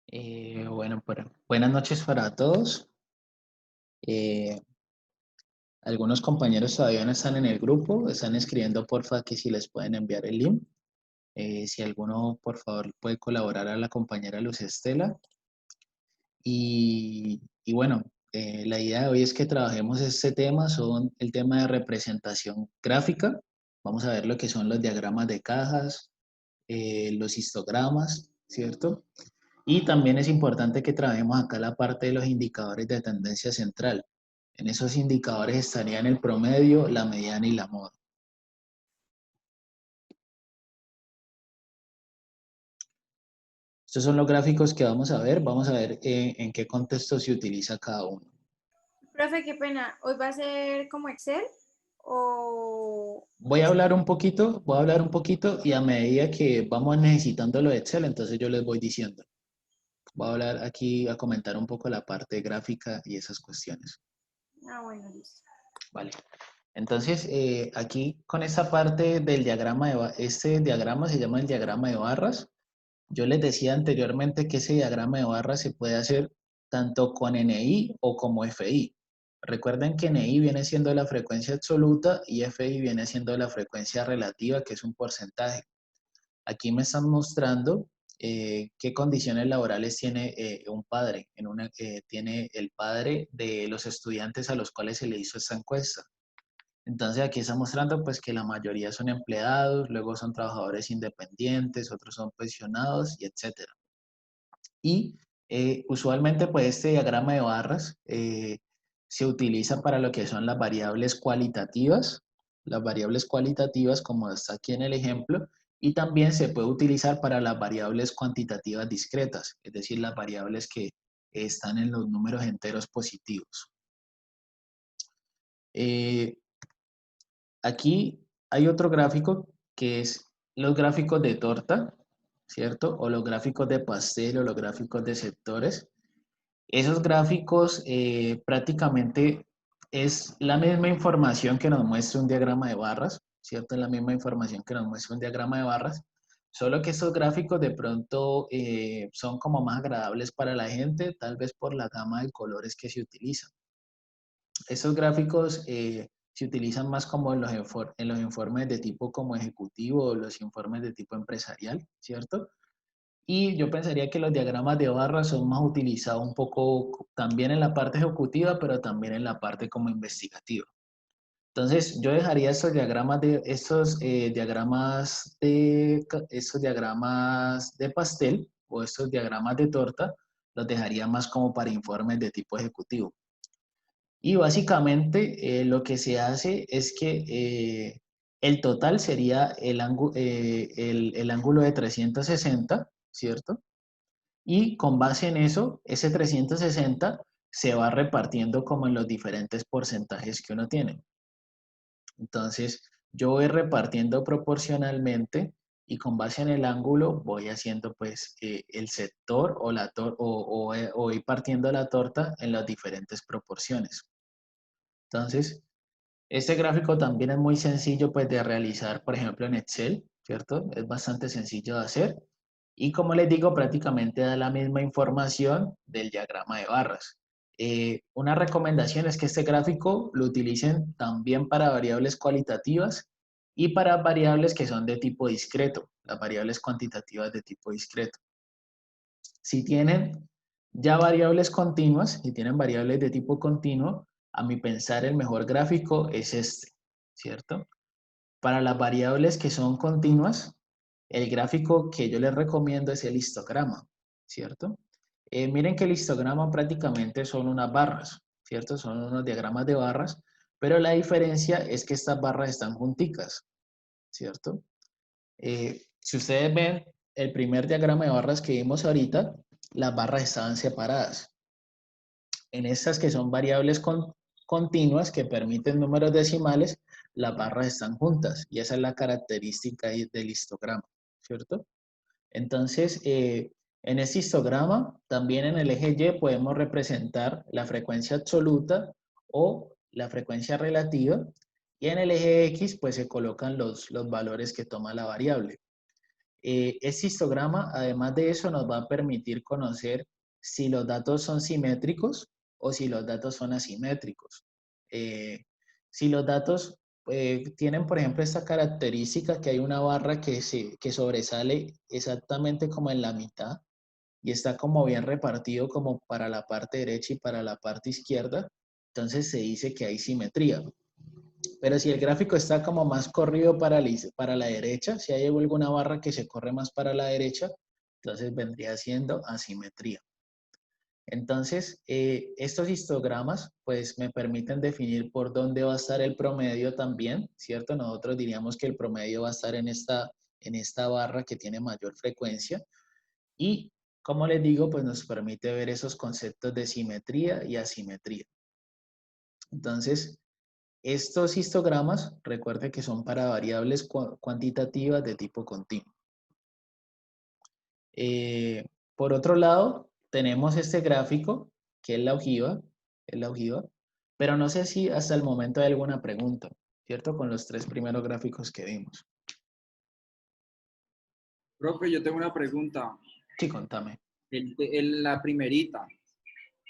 Buenas noches para todos. Eh, Algunos compañeros todavía no están en el grupo, están escribiendo porfa que si les pueden enviar el link. Si alguno por favor puede colaborar a la compañera Luz Estela. La idea de hoy es que trabajemos este tema, son el tema de representación gráfica. Vamos a ver lo que son los diagramas de cajas, los histogramas, ¿cierto? Y también es importante que trabajemos acá la parte de los indicadores de tendencia central. En esos indicadores estarían el promedio, la mediana y la moda. Estos son los gráficos que vamos a ver. Vamos a ver en qué contexto se utiliza cada uno. Profe, qué pena. ¿Hoy va a ser como Excel o Voy a hablar un poquito y a medida que vamos necesitando lo de Excel, entonces yo les voy diciendo. Voy a hablar aquí, a comentar un poco la parte gráfica y esas cuestiones. bueno, listo. Vale. Entonces, aquí con esta parte del diagrama este diagrama se llama el diagrama de barras. Yo les decía anteriormente que ese diagrama de barras se puede hacer tanto con NI o como FI. Recuerden que NI viene siendo la frecuencia absoluta y FI viene siendo la frecuencia relativa, que es un porcentaje. Aquí me están mostrando qué condiciones laborales tiene un padre. Tiene el padre de los estudiantes a los cuales se le hizo esta encuesta. Entonces aquí está mostrando pues que la mayoría son empleados, luego son trabajadores independientes, otros son pensionados y etcétera. Y usualmente pues este diagrama de barras se utiliza para lo que son las variables cualitativas como está aquí en el ejemplo, y también se puede utilizar para las variables cuantitativas discretas, es decir, las variables que están en los números enteros positivos. Eh, Aquí hay otro gráfico que es los gráficos de torta, ¿cierto? O los gráficos de pastel o los gráficos de sectores. Esos gráficos prácticamente es la misma información que nos muestra un diagrama de barras, ¿cierto? Es la misma información que nos muestra un diagrama de barras, solo que estos gráficos de pronto son como más agradables para la gente, tal vez por la gama de colores que se utilizan. Estos gráficos se utilizan más como en los informes de tipo como ejecutivo o los informes de tipo empresarial, ¿cierto? Y yo pensaría que los diagramas de barras son más utilizados un poco también en la parte ejecutiva, pero también en la parte como investigativa. Entonces, yo dejaría estos diagramas de pastel o estos diagramas de torta, los dejaría más como para informes de tipo ejecutivo. Y básicamente lo que se hace es que el total sería el ángulo de 360, ¿cierto? Y con base en eso, ese 360 se va repartiendo como en los diferentes porcentajes que uno tiene. Entonces, yo voy repartiendo proporcionalmente y con base en el ángulo voy haciendo pues el sector o voy partiendo la torta en las diferentes proporciones. Entonces, este gráfico también es muy sencillo pues de realizar, por ejemplo, en Excel, ¿cierto? Es bastante sencillo de hacer. Y como les digo, prácticamente da la misma información del diagrama de barras. Una recomendación es que este gráfico lo utilicen también para variables cualitativas y para variables que son de tipo discreto, las variables cuantitativas de tipo discreto. Si tienen ya variables continuas, si tienen variables de tipo continuo, a mi pensar el mejor gráfico es este, ¿cierto? Para las variables que son continuas, el gráfico que yo les recomiendo es el histograma, ¿cierto? Miren que el histograma prácticamente son unas barras, ¿cierto? Son unos diagramas de barras, pero la diferencia es que estas barras están junticas, ¿cierto? Si ustedes ven el primer diagrama de barras que vimos ahorita, las barras estaban separadas. En estas que son variables continuas que permiten números decimales, las barras están juntas y esa es la característica del histograma, ¿cierto? Entonces, en este histograma, también en el eje Y podemos representar la frecuencia absoluta o la frecuencia relativa y en el eje X pues se colocan los valores que toma la variable. Este histograma, además de eso, nos va a permitir conocer si los datos son simétricos o si los datos son asimétricos. Si los datos tienen, por ejemplo, esta característica que hay una barra que sobresale exactamente como en la mitad y está como bien repartido como para la parte derecha y para la parte izquierda, entonces se dice que hay simetría. Pero si el gráfico está como más corrido para la derecha, si hay alguna barra que se corre más para la derecha, entonces vendría siendo asimetría. Entonces, estos histogramas pues me permiten definir por dónde va a estar el promedio también, ¿cierto? Nosotros diríamos que el promedio va a estar en esta barra que tiene mayor frecuencia y, como les digo, pues nos permite ver esos conceptos de simetría y asimetría. Entonces, estos histogramas, recuerde que son para variables cuantitativas de tipo continuo. Por otro lado, tenemos este gráfico, que es la ojiva, pero no sé si hasta el momento hay alguna pregunta, ¿cierto? Con los tres primeros gráficos que vimos. Profe, yo tengo una pregunta. Sí, contame. La primerita,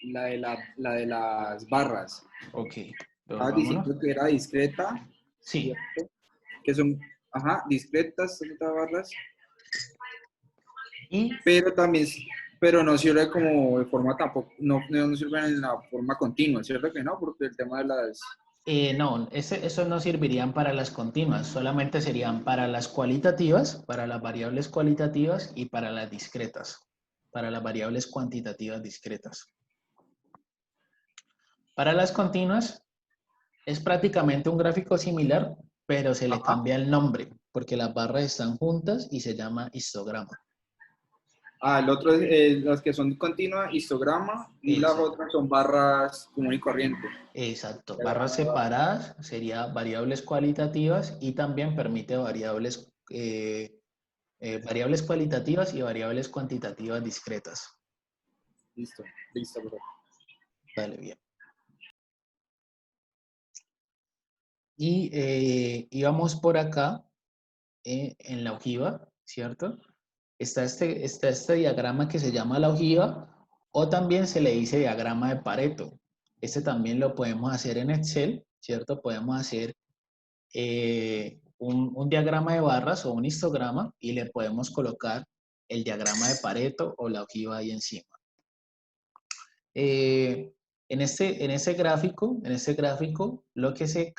la de las barras. Ok, Estabas vámonos. diciendo que era discreta, Sí, ¿cierto? Que son, ajá, discretas estas barras, y pero también, pero no sirve como de forma tampoco, no sirven en la forma continua, ¿cierto que no? Porque el tema de las... no, esos no servirían para las continuas, solamente serían para las cualitativas, para las variables cualitativas y para las discretas, para las variables cuantitativas discretas. Para las continuas es prácticamente un gráfico similar, pero se le Ajá. cambia el nombre, porque las barras están juntas y se llama histograma. Ah, el otro es las que son continua, histograma, y las Exacto. otras son barras común y corriente. Exacto. Barras separadas sería variables cualitativas y también permite variables cualitativas y variables cuantitativas discretas. Listo, listo, bro. Vale, bien. Y íbamos por acá en la ojiva, ¿cierto? Está este diagrama que se llama la ojiva o también se le dice diagrama de Pareto. Este también lo podemos hacer en Excel, ¿cierto? Podemos hacer un diagrama de barras o un histograma y le podemos colocar el diagrama de Pareto o la ojiva ahí encima. En ese gráfico lo que se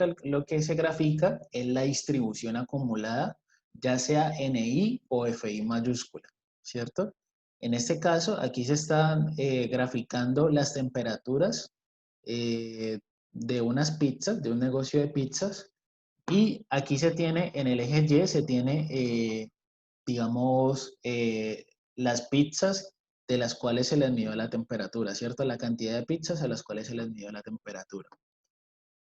grafica es la distribución acumulada, ya sea NI o FI mayúscula, ¿cierto? En este caso, aquí se están graficando las temperaturas de unas pizzas, de un negocio de pizzas, y aquí se tiene, en el eje Y, se tiene, digamos, las pizzas de las cuales se les midió la temperatura, ¿cierto? La cantidad de pizzas a las cuales se les midió la temperatura.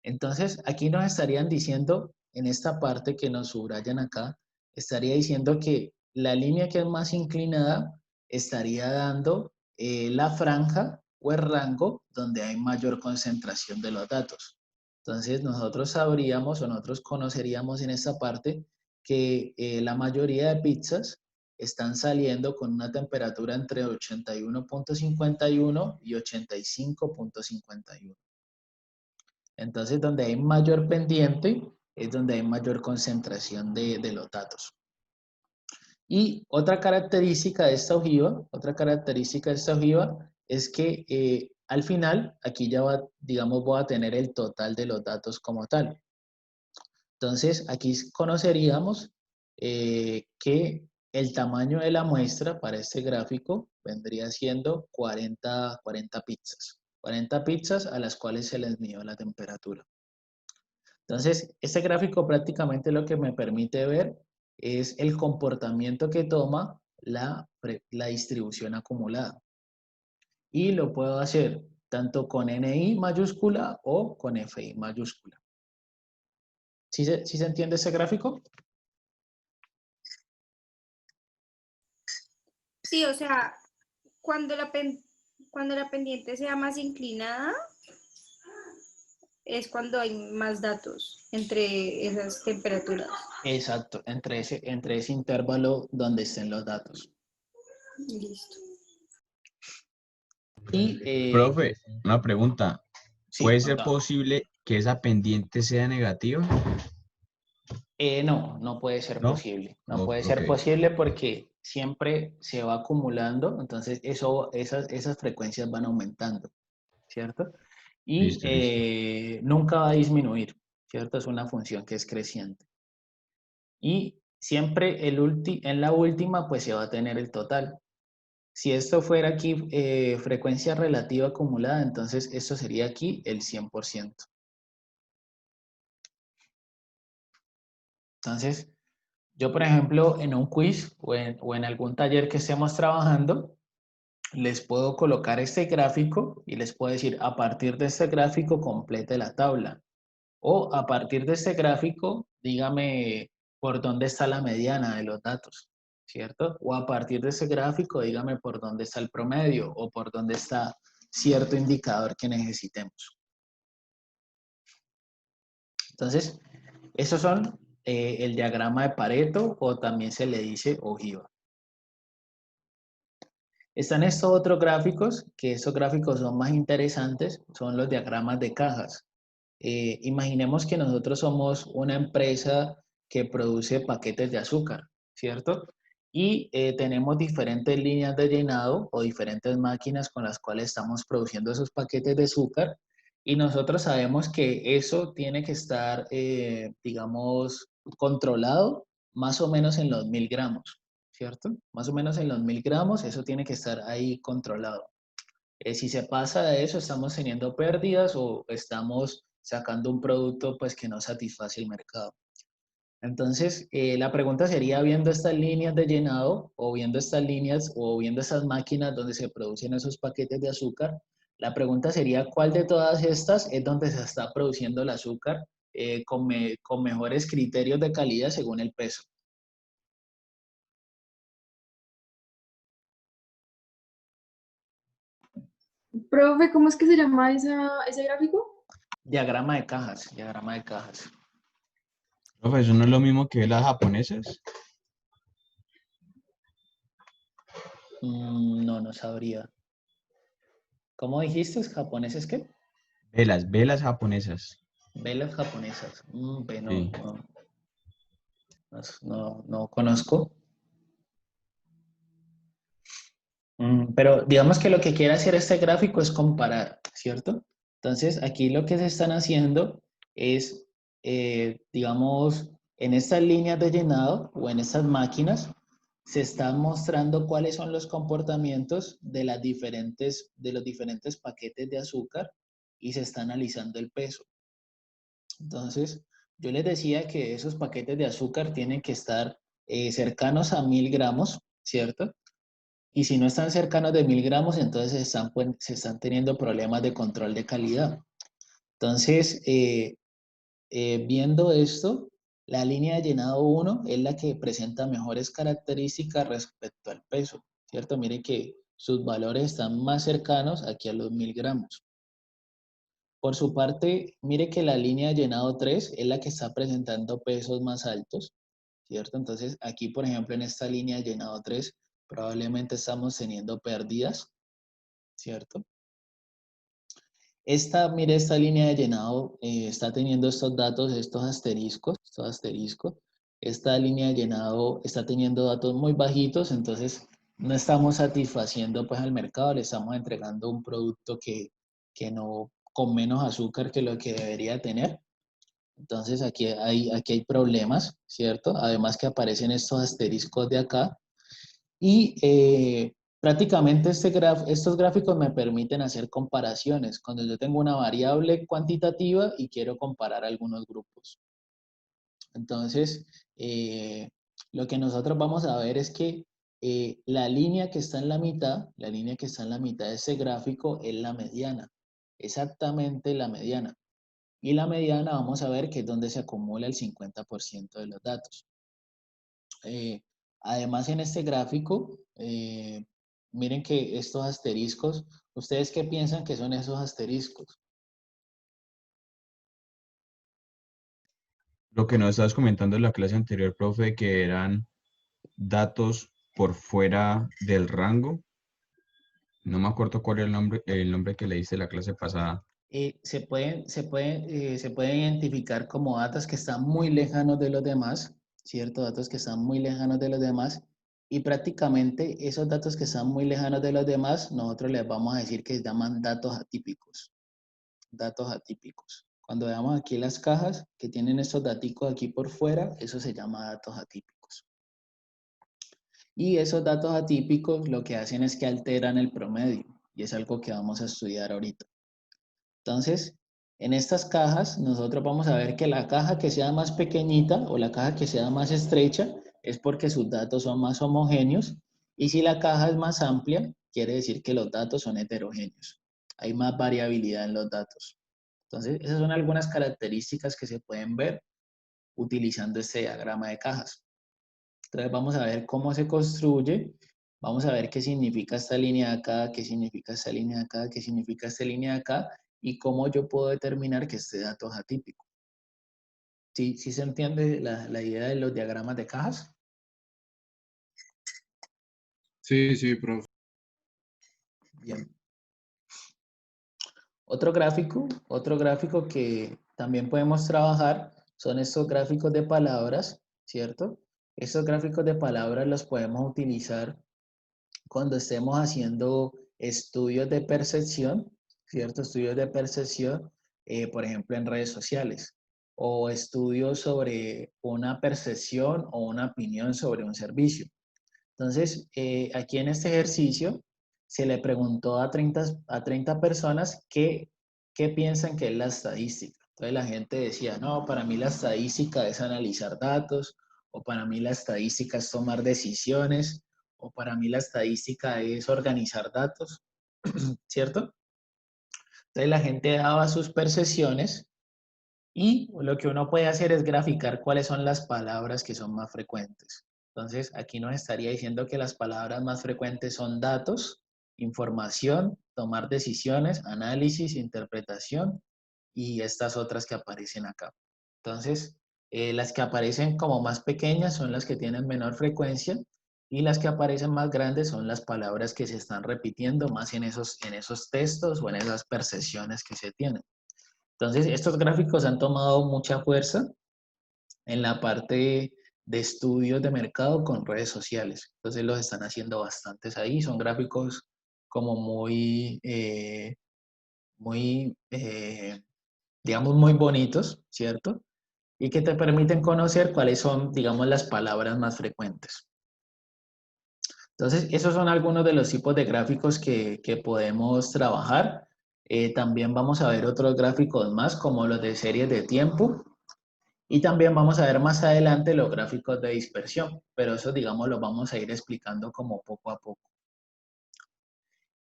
Entonces, aquí nos estarían diciendo, en esta parte que nos subrayan acá, estaría diciendo que la línea que es más inclinada estaría dando la franja o el rango donde hay mayor concentración de los datos. Entonces, nosotros sabríamos o nosotros conoceríamos en esta parte que la mayoría de pizzas están saliendo con una temperatura entre 81.51 y 85.51. Entonces, donde hay mayor pendiente es donde hay mayor concentración de los datos. Y otra característica de esta ojiva es que al final, aquí ya va, digamos, voy a tener el total de los datos como tal. Entonces, aquí conoceríamos que el tamaño de la muestra para este gráfico vendría siendo 40 pizzas. 40 pizzas a las cuales se les midió la temperatura. Entonces, este gráfico prácticamente lo que me permite ver es el comportamiento que toma la distribución acumulada. Y lo puedo hacer tanto con NI mayúscula o con FI mayúscula. ¿Sí se entiende ese gráfico? Sí, o sea, cuando la pendiente sea más inclinada, es cuando hay más datos entre esas temperaturas. Exacto, entre ese intervalo donde estén los datos. Listo. Y Profe, una pregunta. sí, ¿Puede ser contame. posible que esa pendiente sea negativa? No, no puede ser ¿No? posible. No Ok, puede ser posible porque siempre se va acumulando, entonces esas frecuencias van aumentando, ¿cierto? Y listo, listo. nunca va a disminuir, ¿cierto? Es una función que es creciente. Y siempre en la última, pues se va a tener el total. Si esto fuera aquí frecuencia relativa acumulada, entonces esto sería aquí el 100%. Entonces, yo, por ejemplo, en un quiz o en algún taller que estemos trabajando, les puedo colocar este gráfico y les puedo decir, a partir de este gráfico complete la tabla. O a partir de este gráfico, dígame por dónde está la mediana de los datos, ¿cierto? O a partir de ese gráfico, dígame por dónde está el promedio o por dónde está cierto indicador que necesitemos. Entonces, esos son el diagrama de Pareto o también se le dice ojiva. Están estos otros gráficos, que esos gráficos son más interesantes, son los diagramas de cajas. Imaginemos que nosotros somos una empresa que produce paquetes de azúcar, ¿cierto? Y tenemos diferentes líneas de llenado o diferentes máquinas con las cuales estamos produciendo esos paquetes de azúcar y nosotros sabemos que eso tiene que estar, digamos, controlado más o menos en los 1000 gramos, ¿cierto? Más o menos en los 1000 gramos, eso tiene que estar ahí controlado. Si se pasa de eso, estamos teniendo pérdidas o estamos sacando un producto pues que no satisface el mercado. Entonces, la pregunta sería, viendo estas líneas de llenado o viendo estas líneas o viendo estas máquinas donde se producen esos paquetes de azúcar, la pregunta sería, ¿cuál de todas estas es donde se está produciendo el azúcar con mejores criterios de calidad según el peso? Profe, ¿cómo es que se llama ese gráfico? Diagrama de cajas, diagrama de cajas. Profe, ¿eso no es lo mismo que las japonesas? No, no sabría. ¿Cómo dijiste? ¿Japoneses qué? Velas japonesas. Velas japonesas. Sí. No conozco. Pero digamos que lo que quiere hacer este gráfico es comparar, ¿cierto? Entonces, aquí lo que se están haciendo es, digamos, en estas líneas de llenado o en estas máquinas, se están mostrando cuáles son los comportamientos de los diferentes paquetes de azúcar y se está analizando el peso. Entonces, yo les decía que esos paquetes de azúcar tienen que estar cercanos a 1000 gramos, ¿cierto? Y si no están cercanos de 1000 gramos, entonces se están teniendo problemas de control de calidad. Entonces, viendo esto, la línea de llenado 1 es la que presenta mejores características respecto al peso, ¿cierto? Miren que sus valores están más cercanos aquí a los 1000 gramos. Por su parte, mire que la línea de llenado 3 es la que está presentando pesos más altos, ¿cierto? Entonces, aquí, por ejemplo, en esta línea de llenado 3, probablemente estamos teniendo pérdidas, ¿cierto? Mire, esta línea de llenado está teniendo estos datos, estos asteriscos. Esta línea de llenado está teniendo datos muy bajitos, entonces no estamos satisfaciendo pues al mercado, le estamos entregando un producto que no, con menos azúcar que lo que debería tener. Entonces aquí hay problemas, ¿cierto? Además que aparecen estos asteriscos de acá. Y prácticamente estos gráficos me permiten hacer comparaciones cuando yo tengo una variable cuantitativa y quiero comparar algunos grupos. Entonces, lo que nosotros vamos a ver es que la línea que está en la mitad, la línea que está en la mitad de ese gráfico es la mediana, exactamente la mediana. Y la mediana vamos a ver que es donde se acumula el 50% de los datos. Además, en este gráfico, miren que estos asteriscos, ¿ustedes qué piensan que son esos asteriscos? Lo que nos estabas comentando en la clase anterior, profe, que eran datos por fuera del rango. No me acuerdo cuál era el nombre que le diste la clase pasada. Se pueden identificar como datos que están muy lejanos de los demás, ¿cierto? Datos que están muy lejanos de los demás. Y prácticamente esos datos que están muy lejanos de los demás, nosotros les vamos a decir que se llaman datos atípicos. Datos atípicos. Cuando veamos aquí las cajas que tienen estos daticos aquí por fuera, eso se llama datos atípicos. Y esos datos atípicos lo que hacen es que alteran el promedio. Y es algo que vamos a estudiar ahorita. Entonces, en estas cajas, nosotros vamos a ver que la caja que sea más pequeñita o la caja que sea más estrecha es porque sus datos son más homogéneos. Y si la caja es más amplia, quiere decir que los datos son heterogéneos. Hay más variabilidad en los datos. Entonces, esas son algunas características que se pueden ver utilizando este diagrama de cajas. Entonces, vamos a ver cómo se construye. Vamos a ver qué significa esta línea de acá, qué significa esta línea de acá, qué significa esta línea de acá y cómo yo puedo determinar que este dato es atípico. ¿Sí, sí se entiende la idea de los diagramas de cajas? Sí, sí, profe. Bien. Otro gráfico que también podemos trabajar son estos gráficos de palabras, ¿cierto? Estos gráficos de palabras los podemos utilizar cuando estemos haciendo estudios de percepción, ¿cierto? Estudios de percepción, por ejemplo, en redes sociales, o estudios sobre una percepción o una opinión sobre un servicio. Entonces, aquí en este ejercicio se le preguntó a 30 personas qué piensan que es la estadística. Entonces la gente decía, no, para mí la estadística es analizar datos, o para mí la estadística es tomar decisiones, o para mí la estadística es organizar datos, ¿cierto? Entonces la gente daba sus percepciones y lo que uno puede hacer es graficar cuáles son las palabras que son más frecuentes. Entonces, aquí nos estaría diciendo que las palabras más frecuentes son datos, información, tomar decisiones, análisis, interpretación y estas otras que aparecen acá. Entonces, las que aparecen como más pequeñas son las que tienen menor frecuencia y las que aparecen más grandes son las palabras que se están repitiendo más en esos textos o en esas percepciones que se tienen. Entonces, estos gráficos han tomado mucha fuerza en la parte de estudios de mercado con redes sociales. Entonces, los están haciendo bastantes ahí. Son gráficos como digamos, muy bonitos, ¿cierto? Y que te permiten conocer cuáles son, digamos, las palabras más frecuentes. Entonces, esos son algunos de los tipos de gráficos que podemos trabajar. También vamos a ver otros gráficos más, como los de series de tiempo. Y también vamos a ver más adelante los gráficos de dispersión, pero eso, digamos, los vamos a ir explicando como poco a poco.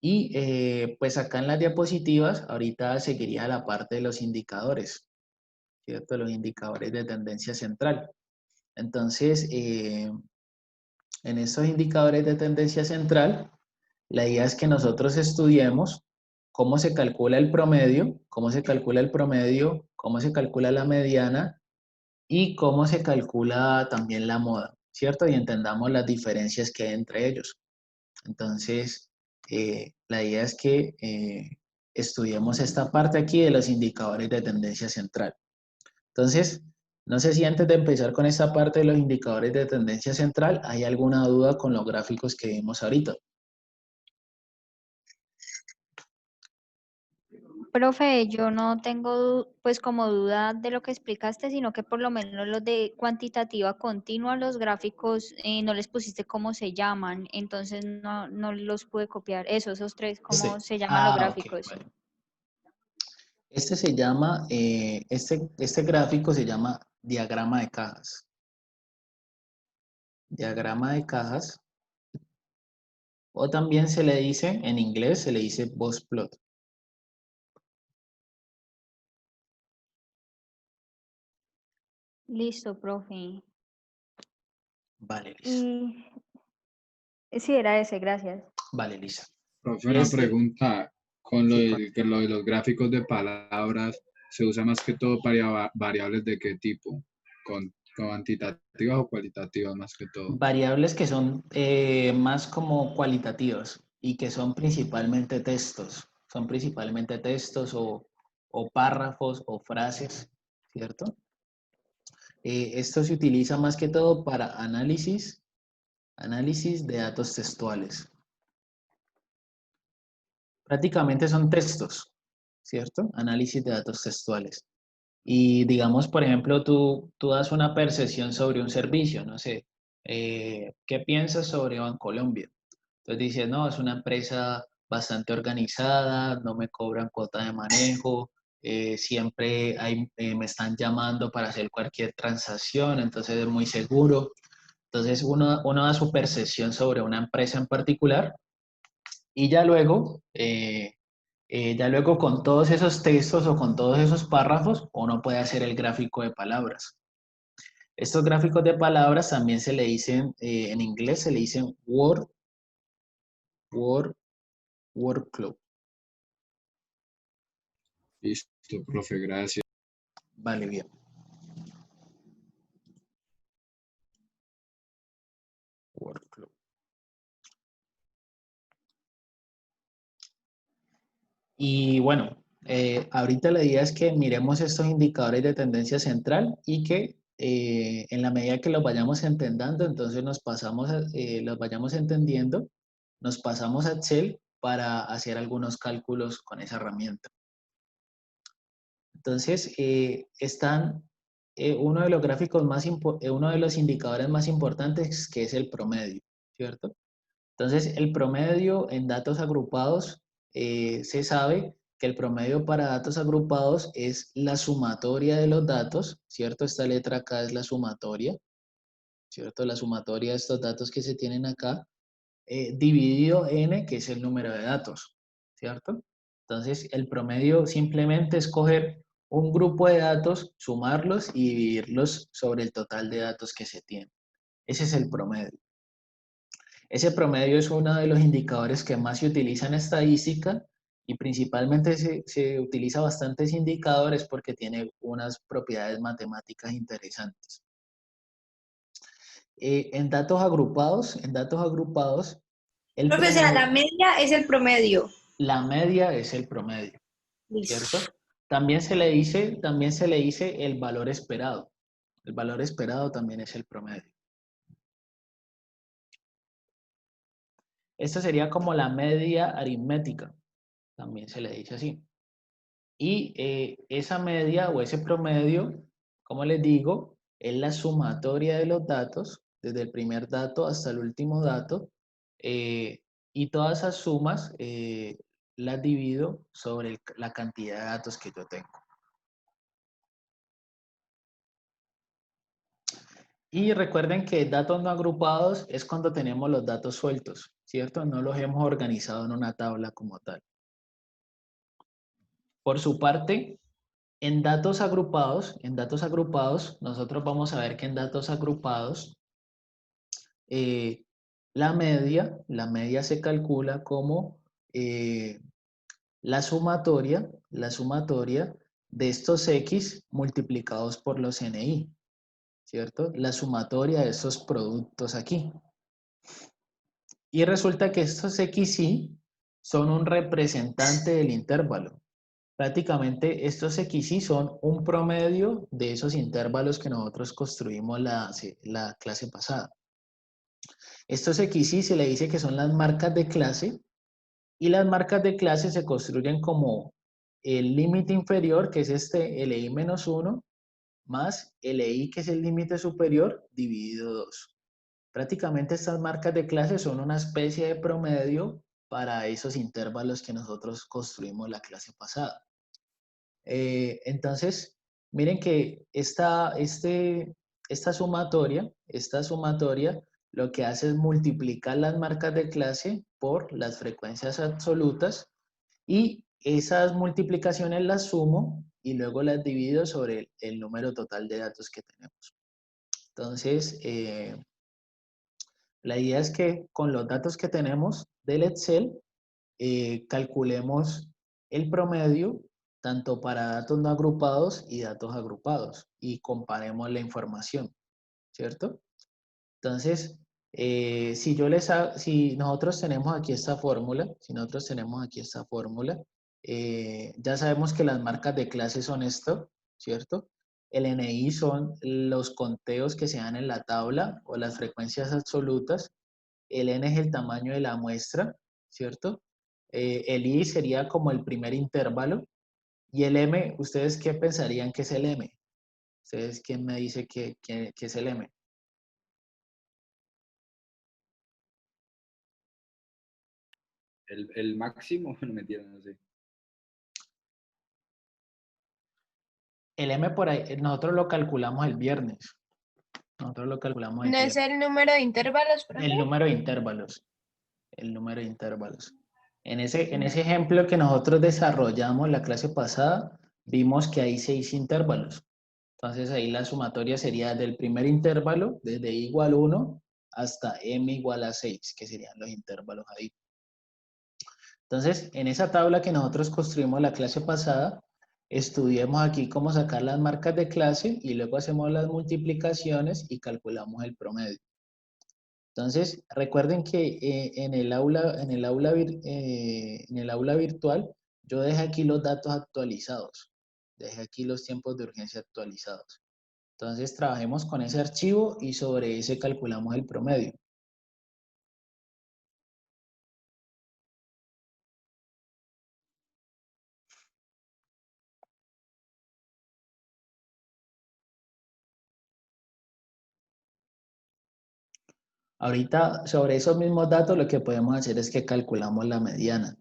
Y pues acá en las diapositivas, ahorita seguiría la parte de los indicadores, ¿cierto? Los indicadores de tendencia central. Entonces, en estos indicadores de tendencia central, la idea es que nosotros estudiemos cómo se calcula el promedio, cómo se calcula el promedio, cómo se calcula la mediana y cómo se calcula también la moda, ¿cierto? Y entendamos las diferencias que hay entre ellos. Entonces, la idea es que estudiemos esta parte aquí de los indicadores de tendencia central. Entonces, no sé si antes de empezar con esta parte de los indicadores de tendencia central, hay alguna duda con los gráficos que vimos ahorita. Profe, yo no tengo pues como duda de lo que explicaste, sino que por lo menos los de cuantitativa continua, los gráficos, no les pusiste cómo se llaman, entonces no los pude copiar. Esos tres, ¿cómo se llaman los Ok, gráficos? bueno. Este se llama, este gráfico se llama diagrama de cajas. Diagrama de cajas. O también se le dice, en inglés se le dice box plot. Listo, profe. Vale, Lisa. Sí, era ese, gracias. Vale, Lisa. Profe, Y una este, pregunta. Con sí, que lo de los gráficos de palabras, ¿se usa más que todo para variables de qué tipo? ¿Cuantitativas o cualitativas más que todo? Variables que son más como cualitativas y que son principalmente textos. Son principalmente textos o párrafos o frases, ¿cierto? Esto se utiliza más que todo para análisis de datos textuales. Prácticamente son textos, ¿cierto? Análisis de datos textuales. Y digamos, por ejemplo, tú das una percepción sobre un servicio, no sé, ¿qué piensas sobre Bancolombia? Entonces dices, no, es una empresa bastante organizada, no me cobran cuota de manejo, siempre me están llamando para hacer cualquier transacción, entonces es muy seguro. Entonces uno da su percepción sobre una empresa en particular y ya luego con todos esos textos o con todos esos párrafos, uno puede hacer el gráfico de palabras. Estos gráficos de palabras también se le dicen, en inglés se le dicen workflow. Listo, profe, gracias. Vale, bien. Workflow. Y bueno, ahorita la idea es que miremos estos indicadores de tendencia central y que en la medida que los vayamos entendiendo, entonces los vayamos entendiendo, nos pasamos a Excel para hacer algunos cálculos con esa herramienta. Entonces, uno de los gráficos uno de los indicadores más importantes que es el promedio, ¿cierto? Entonces, el promedio en datos agrupados, se sabe que el promedio para datos agrupados es la sumatoria de los datos, ¿cierto? Esta letra acá es la sumatoria, ¿cierto? La sumatoria de estos datos que se tienen acá, dividido n, que es el número de datos, ¿cierto? Entonces, el promedio simplemente es coger un grupo de datos, sumarlos y dividirlos sobre el total de datos que se tiene. Ese es el promedio. Ese promedio es uno de los indicadores que más se utiliza en estadística y principalmente se utiliza bastantes indicadores porque tiene unas propiedades matemáticas interesantes. En datos agrupados, el Profe, o sea, la promedio, media es el promedio. la media es el promedio, Listo. ¿cierto? También se le dice el valor esperado. El valor esperado también es el promedio. Esto sería como la media aritmética, también se le dice así. Y esa media o ese promedio, como les digo, es la sumatoria de los datos, desde el primer dato hasta el último dato, y todas esas sumas las divido sobre la cantidad de datos que yo tengo. Y recuerden que datos no agrupados es cuando tenemos los datos sueltos, ¿cierto? No los hemos organizado en una tabla como tal. Por su parte, en datos agrupados, nosotros vamos a ver que en datos agrupados, la media se calcula como la sumatoria de estos X multiplicados por los NI, ¿cierto? La sumatoria de estos productos aquí. Y resulta que estos XY son un representante del intervalo. Prácticamente estos XY son un promedio de esos intervalos que nosotros construimos la clase pasada. Estos XY se le dice que son las marcas de clase y las marcas de clase se construyen como el límite inferior, que es este LI-1, más LI, que es el límite superior, dividido 2. Prácticamente estas marcas de clase son una especie de promedio para esos intervalos que nosotros construimos la clase pasada. Entonces, miren que esta sumatoria lo que hace es multiplicar las marcas de clase por las frecuencias absolutas y esas multiplicaciones las sumo y luego las divido sobre el número total de datos que tenemos. Entonces, la idea es que con los datos que tenemos del Excel, calculemos el promedio tanto para datos no agrupados y datos agrupados. y comparemos la información, ¿cierto? Entonces, si nosotros tenemos aquí esta fórmula, ya sabemos que las marcas de clase son esto, ¿cierto? El NI son los conteos que se dan en la tabla o las frecuencias absolutas. El N es el tamaño de la muestra, ¿cierto? El I sería como el primer intervalo. Y el M, ¿ustedes qué pensarían que es el M? ¿Ustedes quién me dice que es el M? El máximo, no me entiendo, no sé. El M por ahí, nosotros lo calculamos el viernes. Nosotros lo calculamos el ¿No es viernes. el número de intervalos, profe? El número de intervalos. El número de intervalos. En ese ejemplo que nosotros desarrollamos la clase pasada, vimos que hay 6 intervalos. Entonces ahí la sumatoria sería del primer intervalo, desde i igual 1 hasta m igual a 6, que serían los intervalos ahí. Entonces, en esa tabla que nosotros construimos la clase pasada, estudiemos aquí cómo sacar las marcas de clase y luego hacemos las multiplicaciones y calculamos el promedio. Entonces, recuerden que en el aula virtual yo dejé aquí los datos actualizados. Dejé aquí los tiempos de urgencia actualizados. Entonces, trabajemos con ese archivo y sobre ese calculamos el promedio. Ahorita, sobre esos mismos datos, lo que podemos hacer es que calculamos la mediana,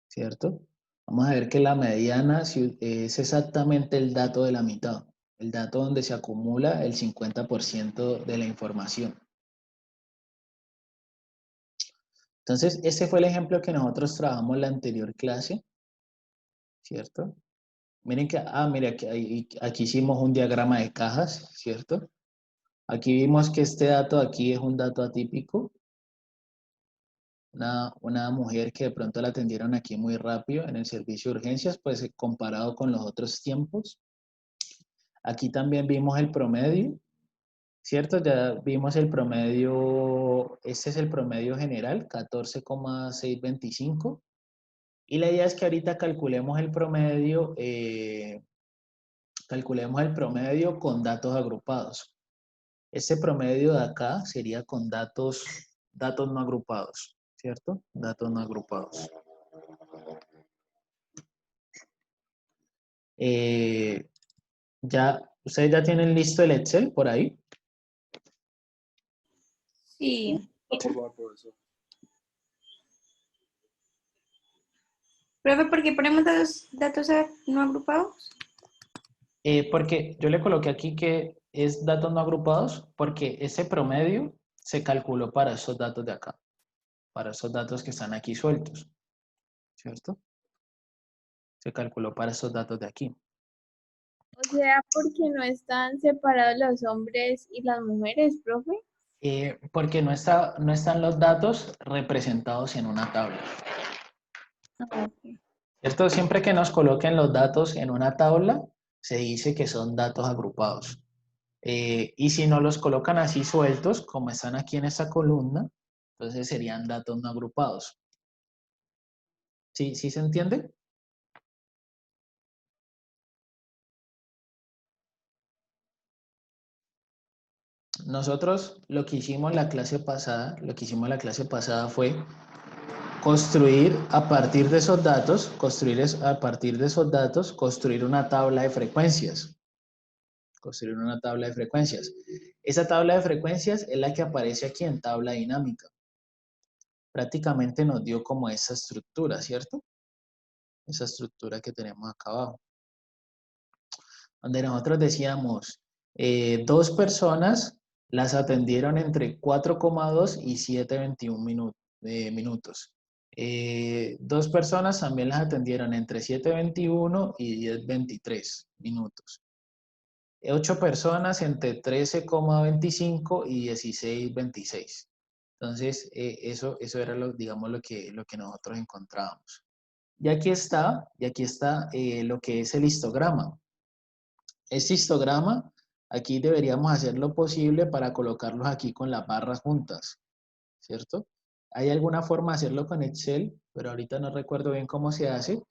¿cierto? Vamos a ver que la mediana es exactamente el dato de la mitad, el dato donde se acumula el 50% de la información. Entonces, este fue el ejemplo que nosotros trabajamos en la anterior clase, ¿cierto? Miren que, mira, aquí hicimos un diagrama de cajas, ¿cierto? Aquí vimos que este dato aquí es un dato atípico. Una mujer que de pronto la atendieron aquí muy rápido en el servicio de urgencias, pues comparado con los otros tiempos. Aquí también vimos el promedio, ¿cierto? Ya vimos el promedio, este es el promedio general, 14,625. Y la idea es que ahorita calculemos el promedio con datos agrupados. Este promedio de acá sería con datos no agrupados, ¿cierto? Datos no agrupados. ¿Ustedes ya tienen listo el Excel por ahí? Sí. Por favor, profesor. Profe, ¿por qué ponemos datos no agrupados? Porque yo le coloqué aquí que es datos no agrupados porque ese promedio se calculó para esos datos de acá, para esos datos que están aquí sueltos, ¿cierto? Se calculó para esos datos de aquí. O sea, porque no están separados los hombres y las mujeres, profe. Porque no están los datos representados en una tabla. ¿Cierto? Siempre que nos coloquen los datos en una tabla, se dice que son datos agrupados. Y si no los colocan así sueltos, como están aquí en esta columna, entonces serían datos no agrupados. ¿Sí se entiende? Nosotros lo que hicimos la clase pasada, fue construir a partir de esos datos, construir una tabla de frecuencias. Esa tabla de frecuencias es la que aparece aquí en tabla dinámica. Prácticamente nos dio como esa estructura, ¿cierto? Esa estructura que tenemos acá abajo. Donde nosotros decíamos, 2 personas las atendieron entre 4,2 y 7,21 minutos. 2 personas también las atendieron entre 7,21 y 10,23 minutos. 8 personas entre 13,25 y 16,26. Entonces, eso era digamos, lo que nosotros encontrábamos. Y aquí está lo que es el histograma. Este histograma, aquí deberíamos hacer lo posible para colocarlos aquí con las barras juntas, ¿cierto? Hay alguna forma de hacerlo con Excel, pero ahorita no recuerdo bien cómo se hace,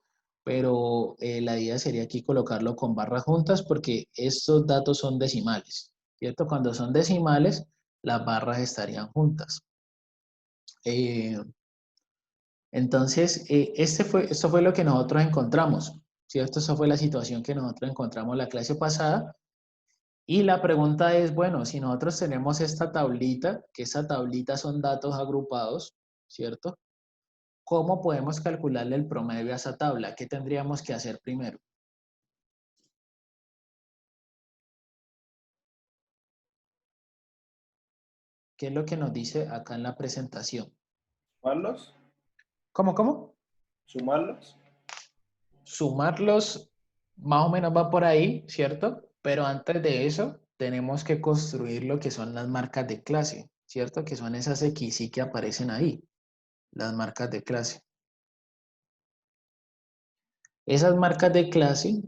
pero la idea sería aquí colocarlo con barras juntas porque estos datos son decimales, ¿cierto? Cuando son decimales, las barras estarían juntas. Entonces, esto fue lo que nosotros encontramos, ¿cierto? Esa fue la situación que nosotros encontramos la clase pasada. Y la pregunta es, bueno, si nosotros tenemos esta tablita, que esa tablita son datos agrupados, ¿cierto? ¿Cómo podemos calcularle el promedio a esa tabla? ¿Qué tendríamos que hacer primero? ¿Qué es lo que nos dice acá en la presentación? ¿Sumarlos? ¿Cómo? ¿Sumarlos? Sumarlos más o menos va por ahí, ¿cierto? Pero antes de eso, tenemos que construir lo que son las marcas de clase, ¿cierto? Que son esas XY que aparecen ahí, las marcas de clase. Esas marcas de clase,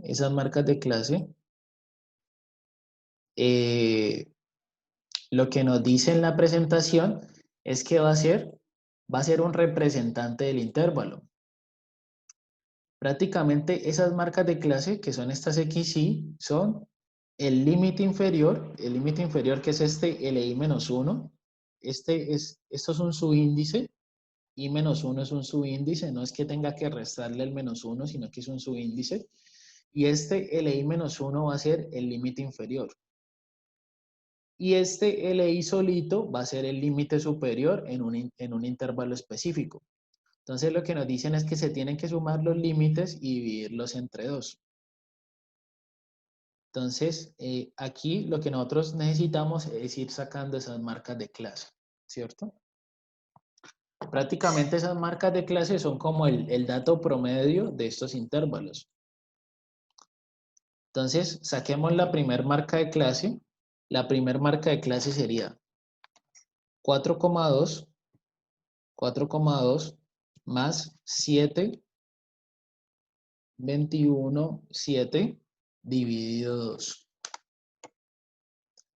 lo que nos dice en la presentación es que va a ser un representante del intervalo. Prácticamente esas marcas de clase, que son estas XY, son el límite inferior que es este LI-1, esto es un subíndice, I-1 es un subíndice, no es que tenga que restarle el -1, sino que es un subíndice, y este LI-1 va a ser el límite inferior. Y este LI solito va a ser el límite superior en un intervalo específico. Entonces lo que nos dicen es que se tienen que sumar los límites y dividirlos entre 2. Entonces, aquí lo que nosotros necesitamos es ir sacando esas marcas de clase, ¿cierto? Prácticamente esas marcas de clase son como el dato promedio de estos intervalos. Entonces, saquemos la primera marca de clase. La primera marca de clase sería 4,2 más 7, 21, 7 dividido 2.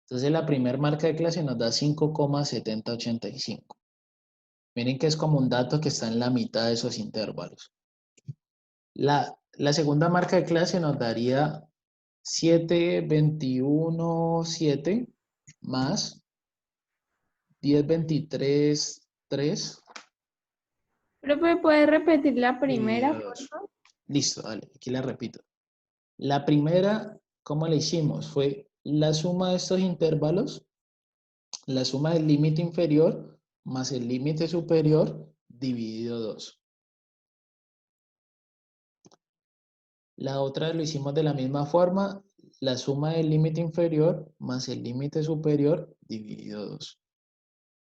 Entonces la primera marca de clase nos da 5,7085. Miren que es como un dato que está en la mitad de esos intervalos. La segunda marca de clase nos daría 7, 21, 7 más 10, 23, 3. Profe, ¿puede repetir la primera, dividido por 2. favor? Listo, dale, aquí la repito. La primera, ¿cómo la hicimos? Fue la suma de estos intervalos, la suma del límite inferior más el límite superior dividido 2. La otra lo hicimos de la misma forma, la suma del límite inferior más el límite superior dividido 2.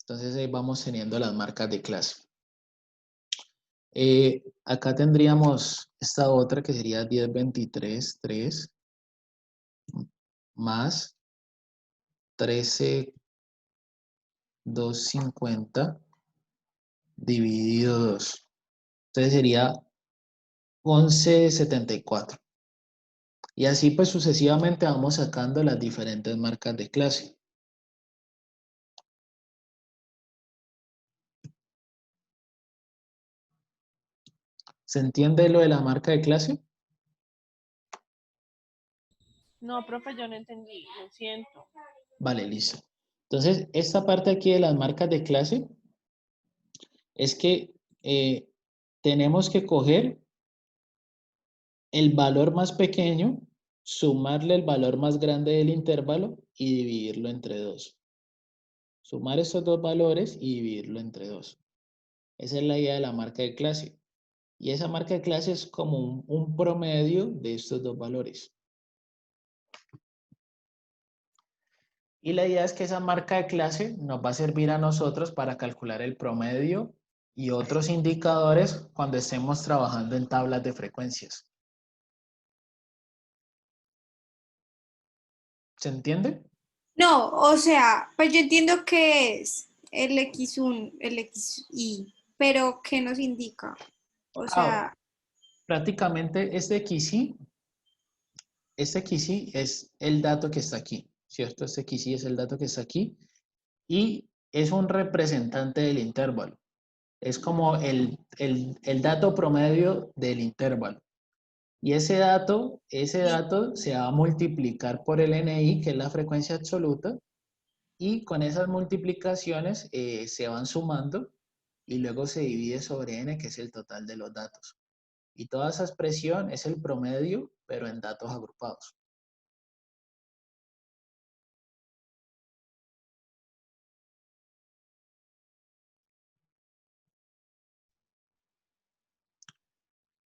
Entonces ahí vamos teniendo las marcas de clase. Acá tendríamos esta otra que sería 10, 23, 3 más 13, 250 dividido 2. Entonces sería 11,74. Y así pues sucesivamente vamos sacando las diferentes marcas de clase. ¿Se entiende lo de la marca de clase? No, profe, yo no entendí, lo siento. Vale, listo. Entonces, esta parte aquí de las marcas de clase es que tenemos que coger el valor más pequeño, sumarle el valor más grande del intervalo y dividirlo entre 2. Sumar estos dos valores y dividirlo entre 2. Esa es la idea de la marca de clase. Y esa marca de clase es como un promedio de estos dos valores. Y la idea es que esa marca de clase nos va a servir a nosotros para calcular el promedio y otros indicadores cuando estemos trabajando en tablas de frecuencias. ¿Se entiende? No, o sea, pues yo entiendo que es el X1, el XY, pero ¿qué nos indica? O sea, Prácticamente este XY este XY es el dato que está aquí, ¿cierto? Este XY es el dato que está aquí y es un representante del intervalo. Es como el dato promedio del intervalo. Y ese dato se va a multiplicar por el NI, que es la frecuencia absoluta, y con esas multiplicaciones se van sumando y luego se divide sobre N, que es el total de los datos. Y toda esa expresión es el promedio, pero en datos agrupados.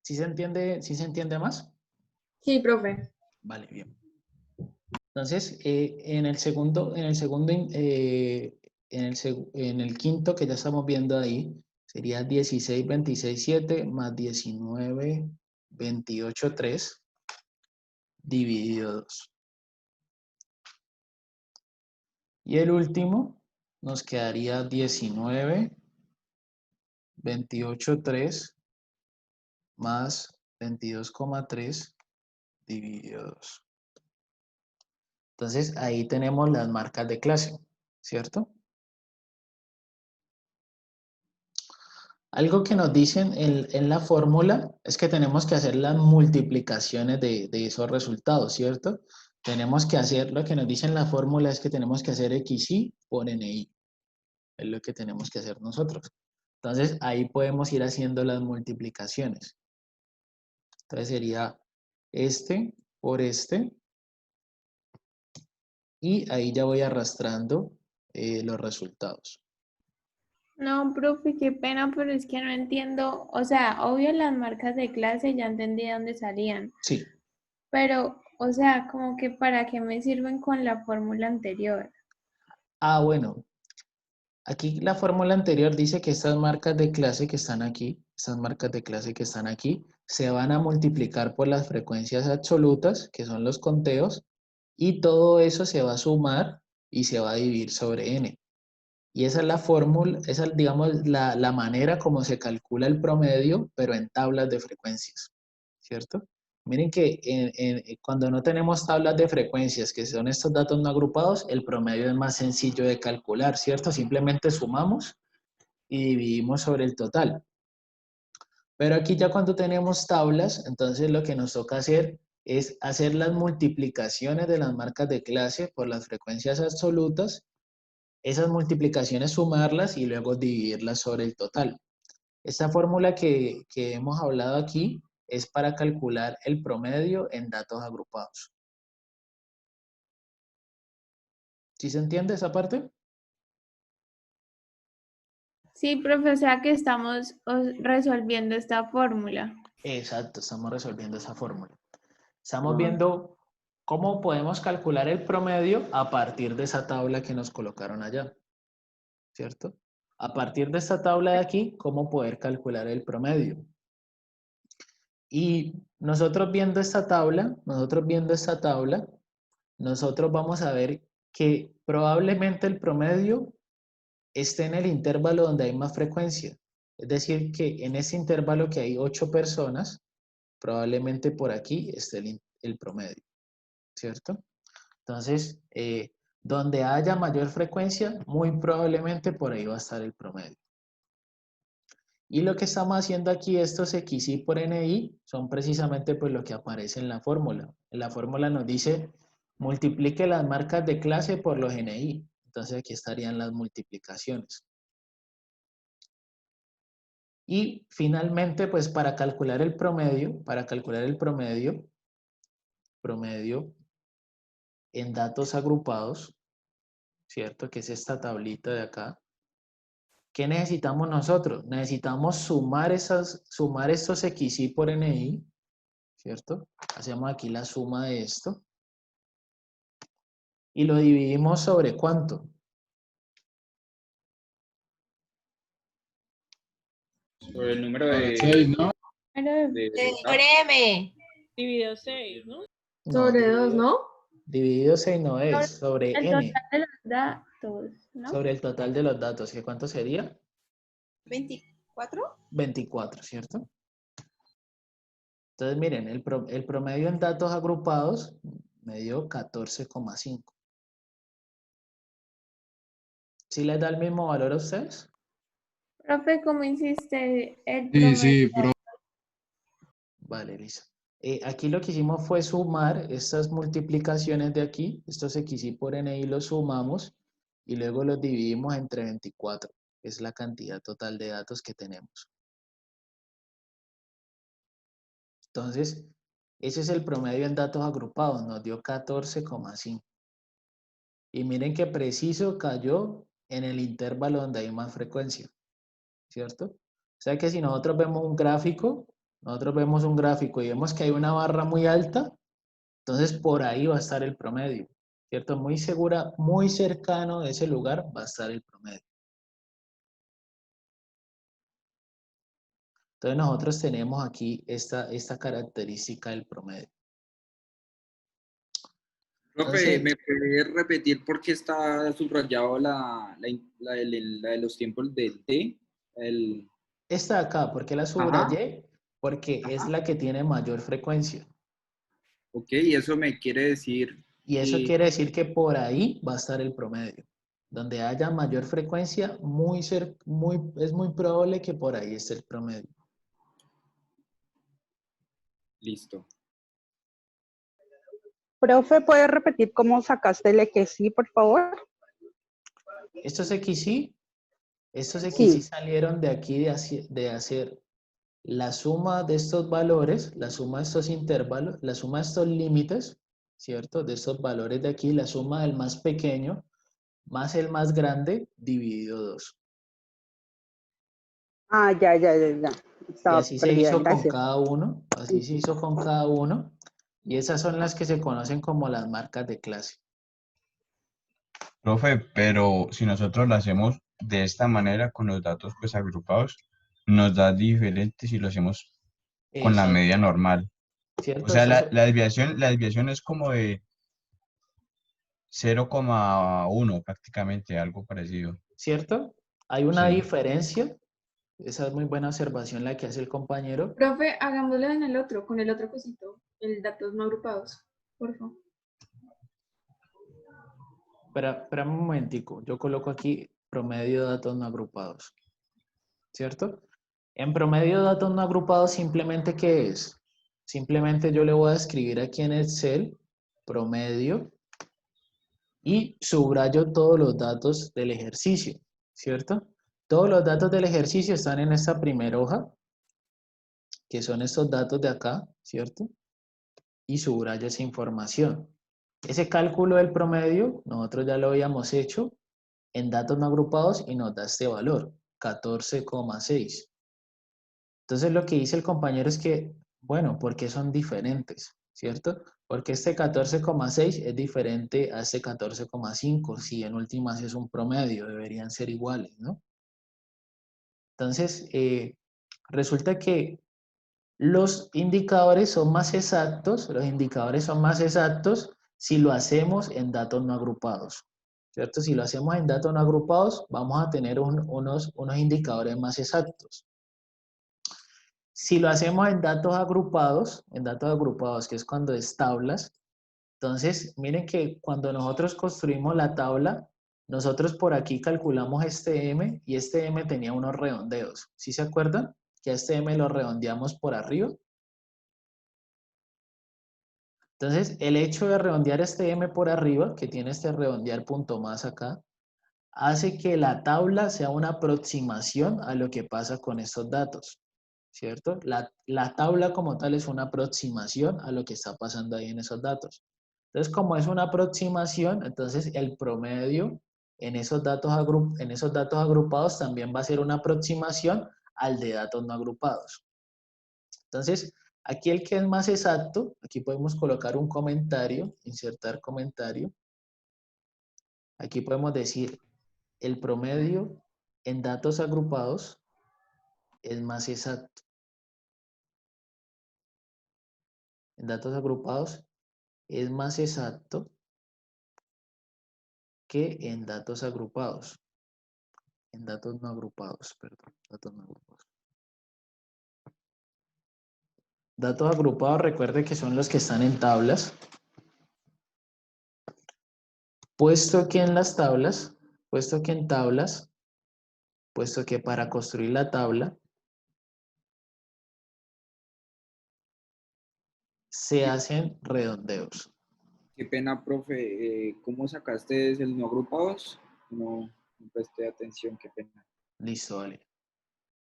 ¿Sí se entiende más? Sí, profe. Vale, bien. Entonces, en el quinto que ya estamos viendo ahí, sería 16, 26, 7 más 19, 28, 3 dividido 2. Y el último nos quedaría 19, 28, 3 más 22,3 dividido 2. Entonces, ahí tenemos las marcas de clase, ¿cierto? Algo que nos dicen en la fórmula es que tenemos que hacer las multiplicaciones de esos resultados, ¿cierto? Tenemos que hacer, lo que nos dice en la fórmula es que tenemos que hacer XY por NI. Es lo que tenemos que hacer nosotros. Entonces, ahí podemos ir haciendo las multiplicaciones. Entonces, sería este por este. Y ahí ya voy arrastrando los resultados. No, profe, qué pena, pero es que no entiendo. O sea, obvio las marcas de clase ya entendí de dónde salían. Sí. Pero, o sea, como que para qué me sirven con la fórmula anterior. Ah, bueno. Aquí la fórmula anterior dice que estas marcas de clase que están aquí, se van a multiplicar por las frecuencias absolutas, que son los conteos, y todo eso se va a sumar y se va a dividir sobre n. Y esa es la fórmula, esa es, digamos, la manera como se calcula el promedio, pero en tablas de frecuencias, ¿cierto? Miren que cuando no tenemos tablas de frecuencias, que son estos datos no agrupados, el promedio es más sencillo de calcular, ¿cierto? Simplemente sumamos y dividimos sobre el total. Pero aquí ya cuando tenemos tablas, entonces lo que nos toca hacer es hacer las multiplicaciones de las marcas de clase por las frecuencias absolutas, esas multiplicaciones sumarlas y luego dividirlas sobre el total. Esta fórmula que hemos hablado aquí es para calcular el promedio en datos agrupados. ¿Sí se entiende esa parte? Sí, profe, o sea que estamos resolviendo esta fórmula. Exacto, estamos resolviendo esa fórmula. Estamos viendo cómo podemos calcular el promedio a partir de esa tabla que nos colocaron allá, ¿cierto? A partir de esta tabla de aquí, cómo poder calcular el promedio. Y nosotros viendo esta tabla, nosotros vamos a ver que probablemente el promedio esté en el intervalo donde hay más frecuencia. Es decir, que en ese intervalo que hay 8 personas, probablemente por aquí esté el promedio, ¿cierto? Entonces, donde haya mayor frecuencia, muy probablemente por ahí va a estar el promedio. Y lo que estamos haciendo aquí, estos XY por NI, son precisamente pues lo que aparece en la fórmula. En la fórmula nos dice, multiplique las marcas de clase por los NI. Entonces aquí estarían las multiplicaciones. Y finalmente, pues para calcular el promedio, promedio en datos agrupados, ¿cierto? Que es esta tablita de acá. ¿Qué necesitamos nosotros? Necesitamos sumar estos XY por NI, ¿cierto? Hacemos aquí la suma de esto. Y lo dividimos sobre ¿cuánto? Sobre el número de... 6, ¿no? M. Dividido 6, ¿no? No, Sobre 2, ¿no? dividido 6 no es, sobre El N. total de los datos, ¿no? Sobre el total de los datos. ¿Qué cuánto sería? 24. 24, ¿cierto? Entonces, miren, el promedio en datos agrupados me dio 14,5. ¿Sí les da el mismo valor a ustedes? Profe, ¿cómo hiciste el Sí, promedio? sí, profe. Vale, listo. Aquí lo que hicimos fue sumar estas multiplicaciones de aquí, estos XY por NI los sumamos y luego los dividimos entre 24, que es la cantidad total de datos que tenemos. Entonces, ese es el promedio en datos agrupados, nos dio 14,5. Y miren que preciso cayó en el intervalo donde hay más frecuencia, ¿cierto? O sea que si nosotros vemos un gráfico y vemos que hay una barra muy alta, entonces por ahí va a estar el promedio, ¿cierto? Muy segura, muy cercano de ese lugar va a estar el promedio. Entonces nosotros tenemos aquí esta característica del promedio. Profe, Entonces, ¿me puede repetir por qué está subrayado la de los tiempos del T? El, esta de acá, ¿por qué la ajá, subrayé? Porque es ajá. la que tiene mayor frecuencia. Ok, y eso me quiere decir Y eso que, quiere decir que por ahí va a estar el promedio. Donde haya mayor frecuencia, es muy probable que por ahí esté el promedio. listo. Profe, ¿puede repetir cómo sacaste el XY, por favor? Estos XY Sí. salieron de aquí de hacer la suma de estos valores, la suma de estos intervalos, la suma de estos límites, ¿cierto? De estos valores de aquí, la suma del más pequeño más el más grande dividido 2. Ah, ya. Y Estaba así se perdida, hizo con gracias. cada uno, así se hizo con cada uno. Y esas son las que se conocen como las marcas de clase. Profe, pero si nosotros lo hacemos de esta manera con los datos pues agrupados, nos da diferente si lo hacemos con la Exacto, media normal. O ¿cierto? sea, la desviación es como de 0,1 prácticamente, algo parecido. ¿Cierto? Hay una Sí. diferencia. Esa es muy buena observación la que hace el compañero. Profe, hagámoslo en el otro, con el otro cosito, el datos no agrupados, por favor. Espera un momentico. Yo coloco aquí promedio de datos no agrupados. ¿Cierto? En promedio de datos no agrupados, simplemente, ¿qué es? Simplemente yo le voy a escribir aquí en Excel promedio y subrayo todos los datos del ejercicio, ¿cierto? Todos los datos del ejercicio están en esta primera hoja, que son estos datos de acá, ¿cierto? Y subrayo esa información. Ese cálculo del promedio, nosotros ya lo habíamos hecho en datos no agrupados y nos da este valor, 14,6. Entonces lo que dice el compañero es que, bueno, ¿por qué son diferentes? ¿Cierto? Porque este 14,6 es diferente a este 14,5. Si en últimas es un promedio, deberían ser iguales, ¿no? Entonces, resulta que los indicadores son más exactos si lo hacemos en datos no agrupados, ¿cierto? Si lo hacemos en datos no agrupados, vamos a tener unos indicadores más exactos. Si lo hacemos en datos agrupados, que es cuando es tablas, entonces miren que cuando nosotros construimos la tabla, nosotros por aquí calculamos este M y este M tenía unos redondeos. ¿Sí se acuerdan? Que a este M lo redondeamos por arriba. Entonces, el hecho de redondear este M por arriba, que tiene este redondear punto más acá, hace que la tabla sea una aproximación a lo que pasa con estos datos, ¿cierto? La tabla como tal es una aproximación a lo que está pasando ahí en esos datos. Entonces, como es una aproximación, entonces el promedio en esos datos agrupados también va a ser una aproximación al de datos no agrupados. Entonces, aquí el que es más exacto, aquí podemos colocar un comentario, insertar comentario. Aquí podemos decir, el promedio en datos agrupados es más exacto. En datos agrupados es más exacto que en datos agrupados. En datos no agrupados, perdón, datos no agrupados. Datos agrupados, recuerde que son los que están en tablas. Puesto que en las tablas, puesto que en tablas, puesto que para construir la tabla se hacen redondeos. Qué pena, profe. ¿Cómo sacaste el no agrupados? No presté atención, qué pena. Listo, vale.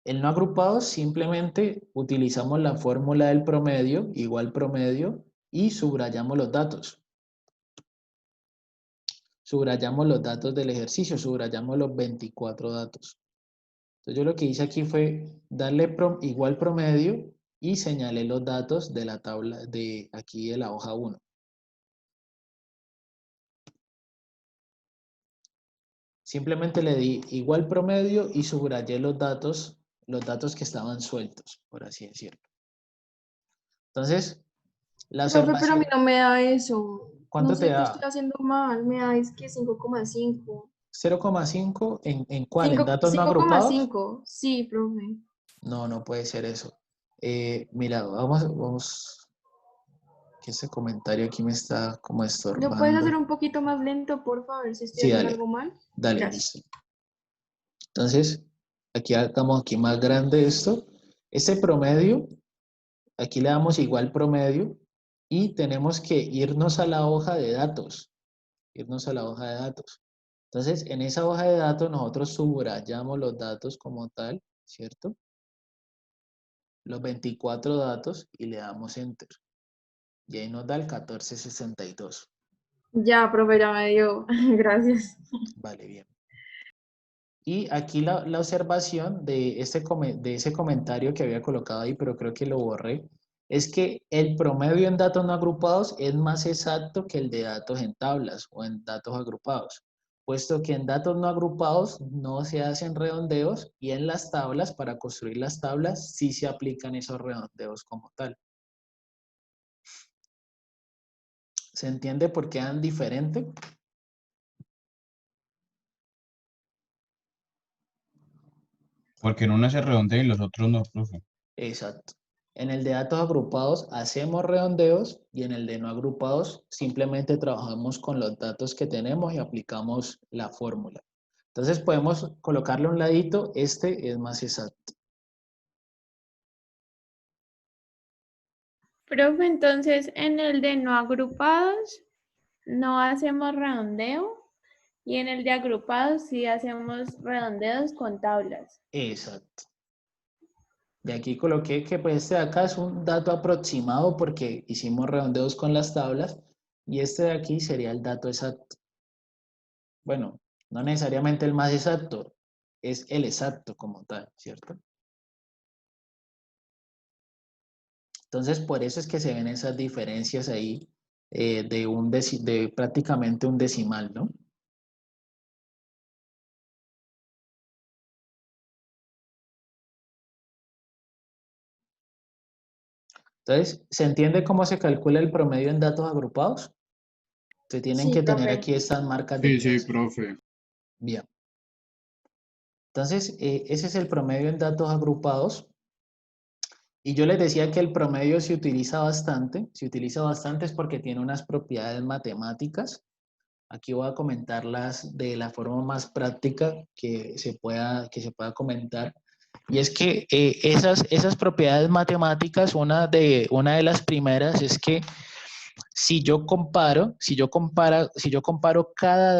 El no agrupado simplemente utilizamos la fórmula del promedio, igual promedio, y subrayamos los datos. Subrayamos los datos del ejercicio, subrayamos los 24 datos. Entonces yo lo que hice aquí fue darle igual promedio y señalé los datos de la tabla de aquí de la hoja 1. Simplemente le di igual promedio y subrayé los datos que estaban sueltos, por así decirlo. Entonces, la Profe, pero a mí observación, no me da eso. ¿cuánto No te sé qué da? estoy haciendo mal. Me da es que 5,5. 0,5 ¿en cuál? ¿En datos no agrupados? 5,5. Sí, profe. No, no puede ser eso. Mira, vamos, que ese comentario aquí me está como ¿Lo puedes hacer estorbando. un poquito más lento, por favor, si estoy Sí, haciendo dale, algo mal? dale, Gracias. listo. Entonces, aquí hagamos aquí más grande esto. Ese promedio, aquí le damos igual promedio y tenemos que irnos a la hoja de datos. Irnos a la hoja de datos. Entonces, en esa hoja de datos nosotros subrayamos los datos como tal, ¿cierto? Los 24 datos y le damos Enter. Y ahí nos da el 1462. Ya, profe, ya me dio. Gracias. Vale, bien. Y aquí la observación de ese comentario que había colocado ahí, pero creo que lo borré, es que el promedio en datos no agrupados es más exacto que el de datos en tablas o en datos agrupados, puesto que en datos no agrupados no se hacen redondeos y en las tablas, para construir las tablas, sí se aplican esos redondeos como tal. ¿Se entiende por qué dan diferente? Porque en uno se redondea y los otros no, profe. Exacto. En el de datos agrupados hacemos redondeos y en el de no agrupados simplemente trabajamos con los datos que tenemos y aplicamos la fórmula. Entonces podemos colocarle a un ladito, este es más exacto. Profe, entonces en el de no agrupados no hacemos redondeo y en el de agrupados sí hacemos redondeos con tablas. Exacto. De aquí coloqué que pues este de acá es un dato aproximado porque hicimos redondeos con las tablas y este de aquí sería el dato exacto. Bueno, no necesariamente el más exacto, es el exacto como tal, ¿cierto? Entonces, por eso es que se ven esas diferencias ahí de prácticamente un decimal, ¿no? Entonces, ¿se entiende cómo se calcula el promedio en datos agrupados? Se tienen Sí, que tener profe. aquí estas marcas de Sí, sí, clase. profe. Bien. Entonces, ese es el promedio en datos agrupados. Y yo les decía que el promedio se utiliza bastante es porque tiene unas propiedades matemáticas. Aquí voy a comentarlas de la forma más práctica que se pueda comentar. Y es que esas propiedades matemáticas, una de las primeras es que si yo comparo cada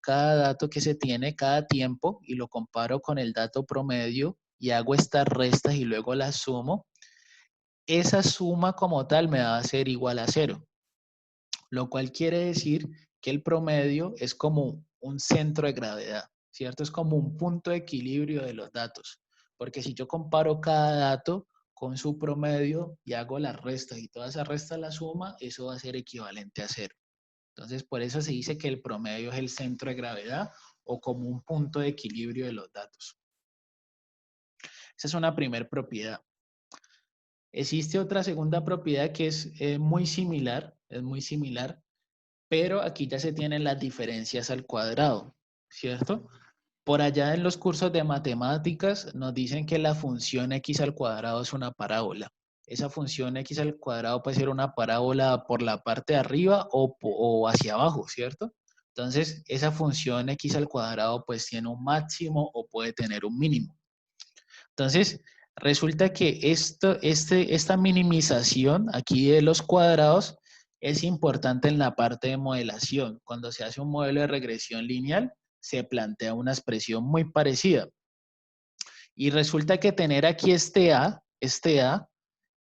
dato que se tiene, cada tiempo, y lo comparo con el dato promedio y hago estas restas y luego las sumo, esa suma como tal me va a ser igual a 0. Lo cual quiere decir que el promedio es como un centro de gravedad, ¿cierto? Es como un punto de equilibrio de los datos. Porque si yo comparo cada dato con su promedio y hago las restas y toda esa resta la suma, eso va a ser equivalente a 0. Entonces, por eso se dice que el promedio es el centro de gravedad o como un punto de equilibrio de los datos. Esa es una primera propiedad. Existe otra segunda propiedad que es muy similar, pero aquí ya se tienen las diferencias al cuadrado, ¿cierto? Por allá en los cursos de matemáticas nos dicen que la función x al cuadrado es una parábola. esa función x al cuadrado puede ser una parábola por la parte de arriba o hacia abajo, ¿cierto? Entonces, esa función x al cuadrado pues tiene un máximo o puede tener un mínimo. Entonces, resulta que esta minimización aquí de los cuadrados es importante en la parte de modelación. Cuando se hace un modelo de regresión lineal, se plantea una expresión muy parecida. Y resulta que tener aquí este A,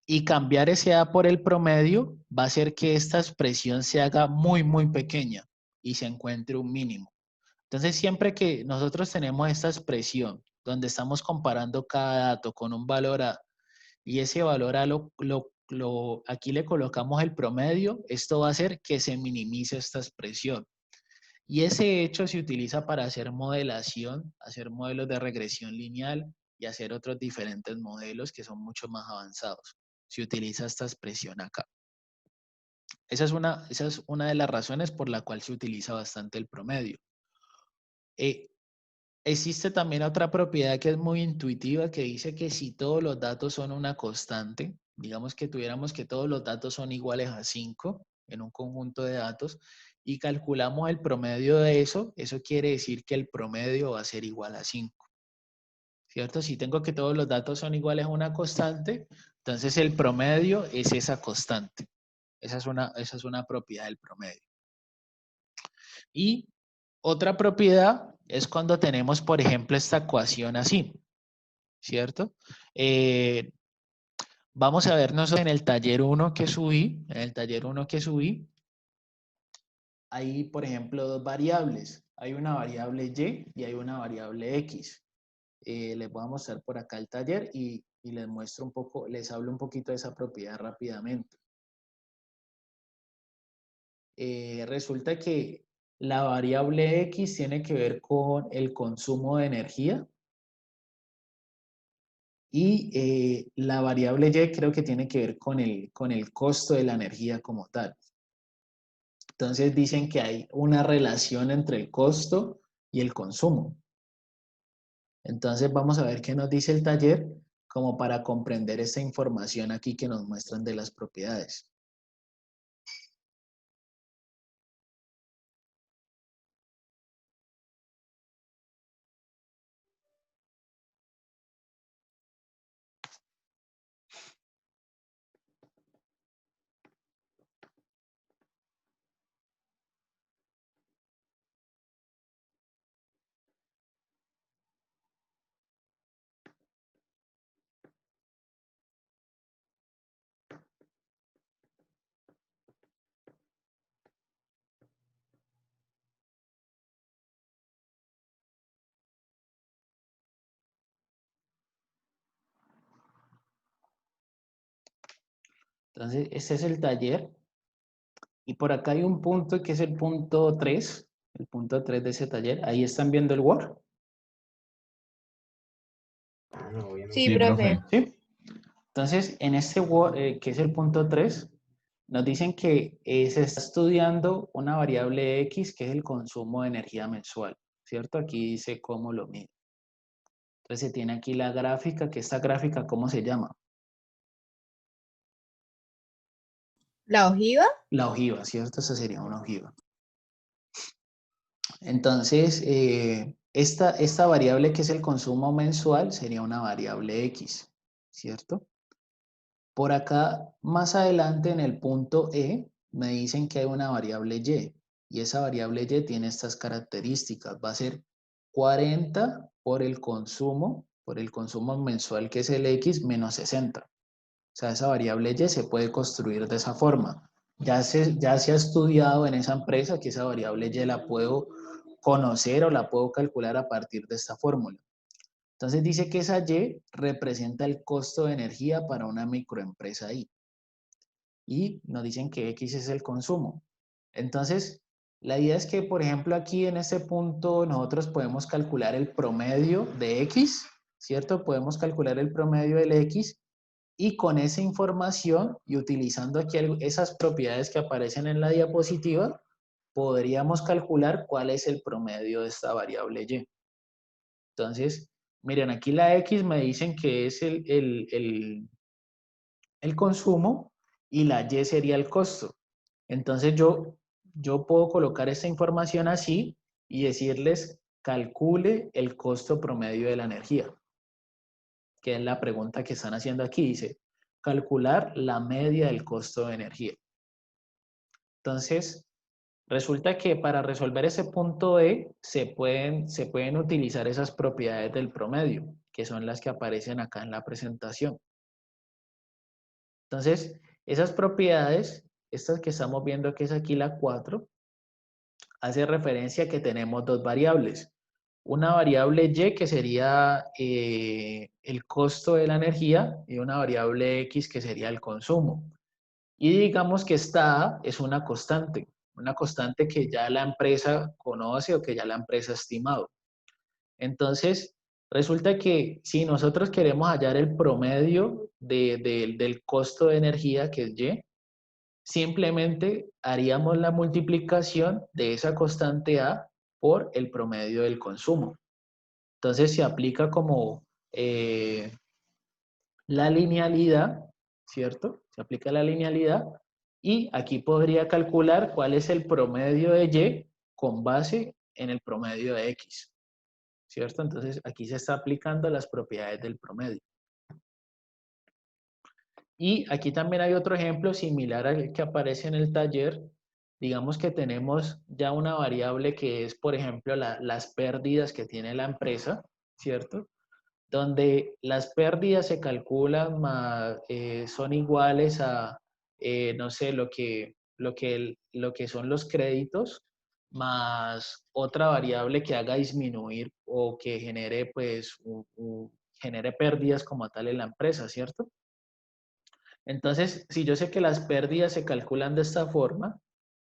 y cambiar ese A por el promedio va a hacer que esta expresión se haga muy, muy pequeña y se encuentre un mínimo. Entonces, siempre que nosotros tenemos esta expresión donde estamos comparando cada dato con un valor A y ese valor A aquí le colocamos el promedio, esto va a hacer que se minimice esta expresión. Y ese hecho se utiliza para hacer modelación, hacer modelos de regresión lineal y hacer otros diferentes modelos que son mucho más avanzados. Se utiliza esta expresión acá. Esa es una de las razones por la cual se utiliza bastante el promedio. Existe también otra propiedad que es muy intuitiva que dice que si todos los datos son una constante, digamos que tuviéramos que todos los datos son iguales a 5 en un conjunto de datos y calculamos el promedio de eso quiere decir que el promedio va a ser igual a 5. ¿Cierto? Si tengo que todos los datos son iguales a una constante, entonces el promedio es esa constante. Esa es una propiedad del promedio. Y otra propiedad es cuando tenemos, por ejemplo, esta ecuación así, ¿cierto? Vamos a vernos en el taller 1 que subí. En el taller 1 que subí, hay, por ejemplo, dos variables. Hay una variable y hay una variable x. Les voy a mostrar por acá el taller y les muestro un poco, les hablo un poquito de esa propiedad rápidamente. Resulta que la variable x tiene que ver con el consumo de energía y la variable y creo que tiene que ver con el costo de la energía como tal. Entonces dicen que hay una relación entre el costo y el consumo. Entonces vamos a ver qué nos dice el taller como para comprender esta información aquí que nos muestran de las propiedades. Entonces, este es el taller. Y por acá hay un punto que es el punto 3. El punto 3 de ese taller. Ahí están viendo el Word. Sí, profe. ¿Sí? Entonces, en este Word, que es el punto 3, nos dicen que se está estudiando una variable X, que es el consumo de energía mensual. ¿Cierto? Aquí dice cómo lo mide. Entonces, se tiene aquí la gráfica, que esta gráfica, ¿cómo se llama? ¿La ojiva? La ojiva, ¿cierto? Esa sería una ojiva. Entonces, esta variable que es el consumo mensual sería una variable X, ¿cierto? Por acá, más adelante en el punto E, me dicen que hay una variable Y. Y esa variable Y tiene estas características. Va a ser 40 por el consumo mensual que es el X menos 60. O sea, esa variable Y se puede construir de esa forma. Ya se ha estudiado en esa empresa que esa variable Y la puedo conocer o la puedo calcular a partir de esta fórmula. Entonces dice que esa Y representa el costo de energía para una microempresa I. Y nos dicen que X es el consumo. Entonces, la idea es que, por ejemplo, aquí en este punto nosotros podemos calcular el promedio de X, ¿cierto? Podemos calcular el promedio del X y con esa información y utilizando aquí esas propiedades que aparecen en la diapositiva, podríamos calcular cuál es el promedio de esta variable Y. Entonces, miren, aquí la X me dicen que es el consumo y la Y sería el costo. Entonces yo puedo colocar esta información así y decirles calcule el costo promedio de la energía, que es la pregunta que están haciendo aquí. Dice, calcular la media del costo de energía. Entonces, resulta que para resolver ese punto E se pueden utilizar esas propiedades del promedio, que son las que aparecen acá en la presentación. Entonces, esas propiedades, estas que estamos viendo que es aquí la 4, hace referencia a que tenemos dos variables. Una variable Y que sería el costo de la energía y una variable X que sería el consumo. Y digamos que esta A es una constante que ya la empresa conoce o que ya la empresa ha estimado. Entonces, resulta que si nosotros queremos hallar el promedio del costo de energía, que es Y, simplemente haríamos la multiplicación de esa constante A por el promedio del consumo. Entonces se aplica como la linealidad, ¿cierto? Se aplica la linealidad y aquí podría calcular cuál es el promedio de Y con base en el promedio de X, ¿cierto? Entonces aquí se está aplicando las propiedades del promedio. Y aquí también hay otro ejemplo similar al que aparece en el taller. Digamos que tenemos ya una variable que es, por ejemplo, las pérdidas que tiene la empresa, ¿cierto? Donde las pérdidas se calculan son iguales a, no sé, lo que son los créditos, más otra variable que haga disminuir o que genere, pues, genere pérdidas como tal en la empresa, ¿cierto? Entonces, si yo sé que las pérdidas se calculan de esta forma,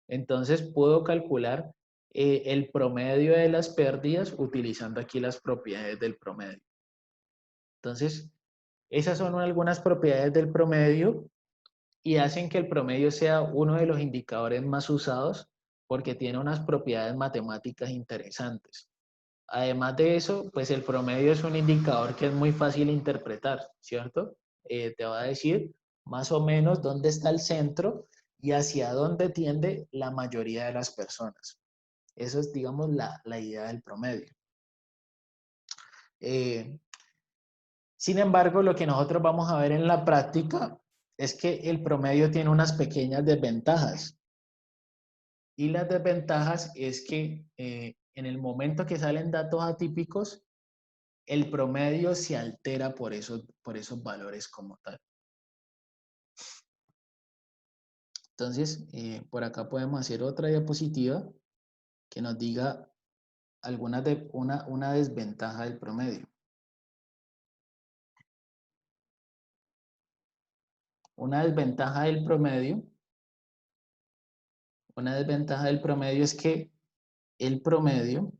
entonces puedo calcular el promedio de las pérdidas utilizando aquí las propiedades del promedio. Entonces, esas son algunas propiedades del promedio y hacen que el promedio sea uno de los indicadores más usados porque tiene unas propiedades matemáticas interesantes. Además de eso, pues el promedio es un indicador que es muy fácil de interpretar, ¿cierto? Te va a decir más o menos dónde está el centro y hacia dónde tiende la mayoría de las personas. Eso es, digamos, la idea del promedio. Sin embargo, lo que nosotros vamos a ver en la práctica es que el promedio tiene unas pequeñas desventajas. Y las desventajas es que en el momento que salen datos atípicos, el promedio se altera por esos valores como tal. Entonces, por acá podemos hacer otra diapositiva que nos diga una desventaja del promedio. Una desventaja del promedio es que el promedio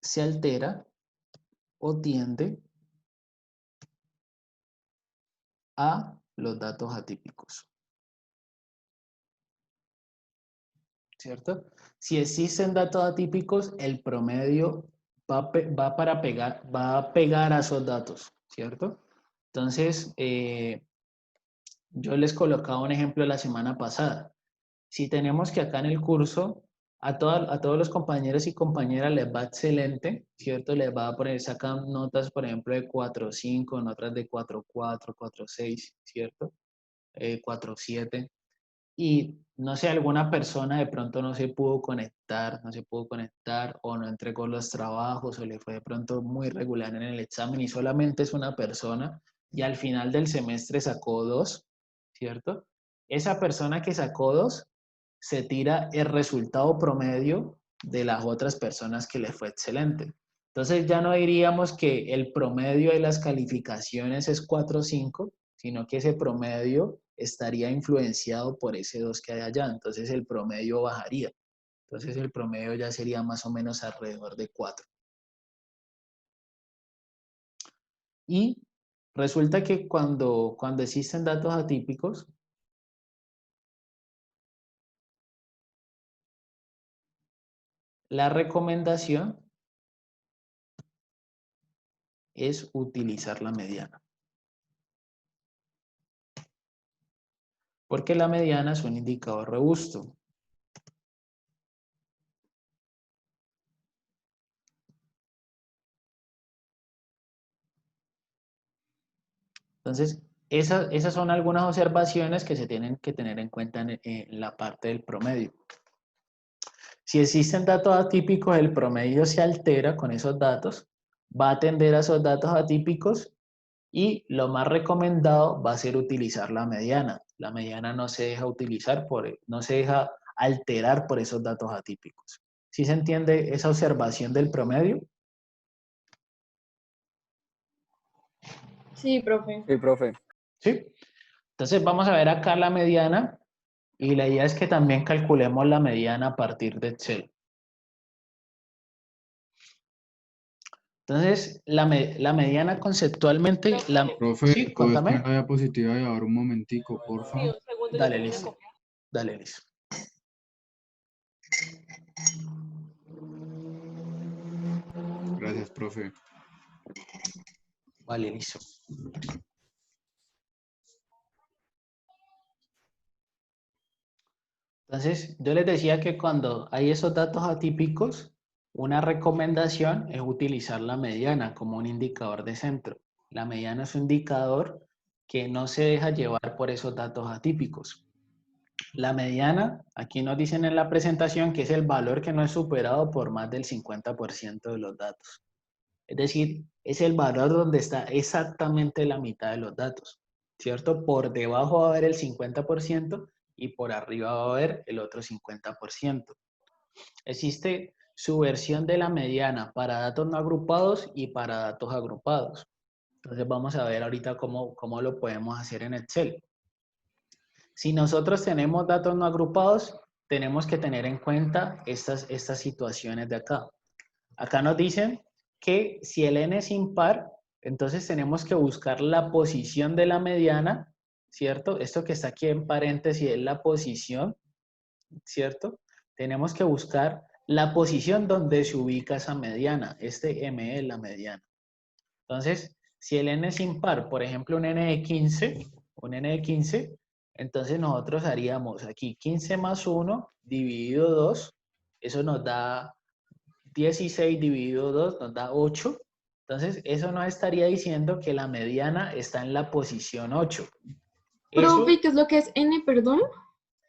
se altera o tiende a los datos atípicos. ¿Cierto? Si existen datos atípicos, el promedio va a pegar a esos datos, ¿cierto? Entonces, yo les colocaba un ejemplo la semana pasada. Si tenemos que acá en el curso a todos los compañeros y compañeras les va excelente, ¿cierto? Les va a poner, sacan notas, por ejemplo, de 4.5, en otras de 4.4, 4.6, ¿cierto? 4.7. Y no sé, alguna persona de pronto no se pudo conectar o no entregó los trabajos o le fue de pronto muy regular en el examen y solamente es una persona y al final del semestre sacó 2, ¿cierto? Esa persona que sacó 2 se tira el resultado promedio de las otras personas que le fue excelente. Entonces ya no diríamos que el promedio de las calificaciones es 4 o 5, sino que ese promedio estaría influenciado por ese 2 que hay allá. Entonces el promedio bajaría. Entonces el promedio ya sería más o menos alrededor de 4. Y resulta que cuando existen datos atípicos, la recomendación es utilizar la mediana. porque la mediana es un indicador robusto. Entonces, esas son algunas observaciones que se tienen que tener en cuenta en la parte del promedio. Si existen datos atípicos, el promedio se altera con esos datos, va a atender a esos datos atípicos y lo más recomendado va a ser utilizar la mediana. La mediana no se deja utilizar, no se deja alterar por esos datos atípicos. ¿Sí se entiende esa observación del promedio? Sí, profe. Sí, profe. ¿Sí? Entonces vamos a ver acá la mediana y la idea es que también calculemos la mediana a partir de Excel. Entonces, la mediana conceptualmente... Profe, Sí, ¿puedes contame. poner la diapositiva y ahora un momentico, por Sí, favor? un segundo, yo Dale, termino de listo. copiar. Dale, listo. Gracias, profe. Vale, listo. Entonces, yo les decía que cuando hay esos datos atípicos, una recomendación es utilizar la mediana como un indicador de centro. La mediana es un indicador que no se deja llevar por esos datos atípicos. La mediana, aquí nos dicen en la presentación que es el valor que no es superado por más del 50% de los datos. Es decir, es el valor donde está exactamente la mitad de los datos, ¿cierto? Por debajo va a haber el 50% y por arriba va a haber el otro 50%. Existe su versión de la mediana para datos no agrupados y para datos agrupados. Entonces vamos a ver ahorita cómo lo podemos hacer en Excel. Si nosotros tenemos datos no agrupados, tenemos que tener en cuenta estas situaciones de acá. Acá nos dicen que si el n es impar, entonces tenemos que buscar la posición de la mediana, ¿cierto? Esto que está aquí en paréntesis es la posición, ¿cierto? Tenemos que buscar la posición donde se ubica esa mediana. Este m es la mediana. Entonces, si el n es impar, por ejemplo, un n de 15, entonces nosotros haríamos aquí 15 más 1 dividido 2, eso nos da 16 dividido 2 nos da 8. Entonces, eso nos estaría diciendo que la mediana está en la posición 8. Eso, Profe, ¿qué es lo que es N, perdón?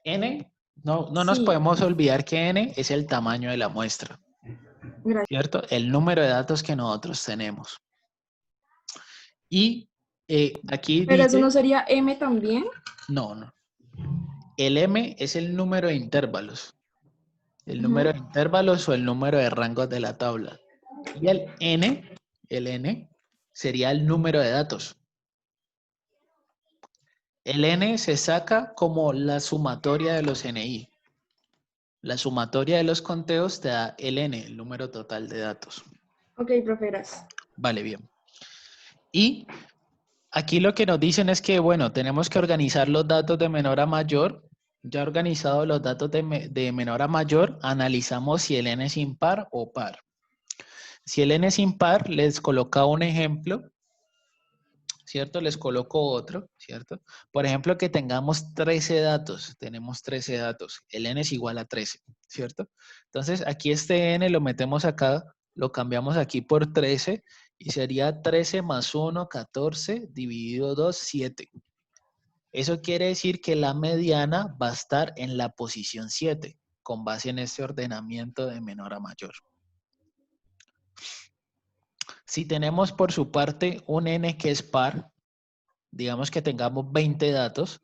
n, no nos Sí. podemos olvidar que n es el tamaño de la muestra, Gracias. ¿cierto? El número de datos que nosotros tenemos. Y aquí ¿Pero eso dice... no sería M también? No. El m es el número de intervalos. El Ujú. número de intervalos o el número de rangos de la tabla. Y el n sería el número de datos. El n se saca como la sumatoria de los NI. La sumatoria de los conteos te da el n, el número total de datos. Ok, profe, gracias. Vale, bien. Y aquí lo que nos dicen es que, bueno, tenemos que organizar los datos de menor a mayor. Ya organizados los datos de menor a mayor, analizamos si el n es impar o par. Si el n es impar, les coloca un ejemplo, ¿cierto? Les coloco otro, ¿cierto? Por ejemplo, que tengamos 13 datos. Tenemos 13 datos. El n es igual a 13, ¿cierto? Entonces, aquí este n lo metemos acá, lo cambiamos aquí por 13 y sería 13 más 1, 14, dividido 2, 7. Eso quiere decir que la mediana va a estar en la posición 7, con base en este ordenamiento de menor a mayor. Si tenemos por su parte un n que es par, digamos que tengamos 20 datos,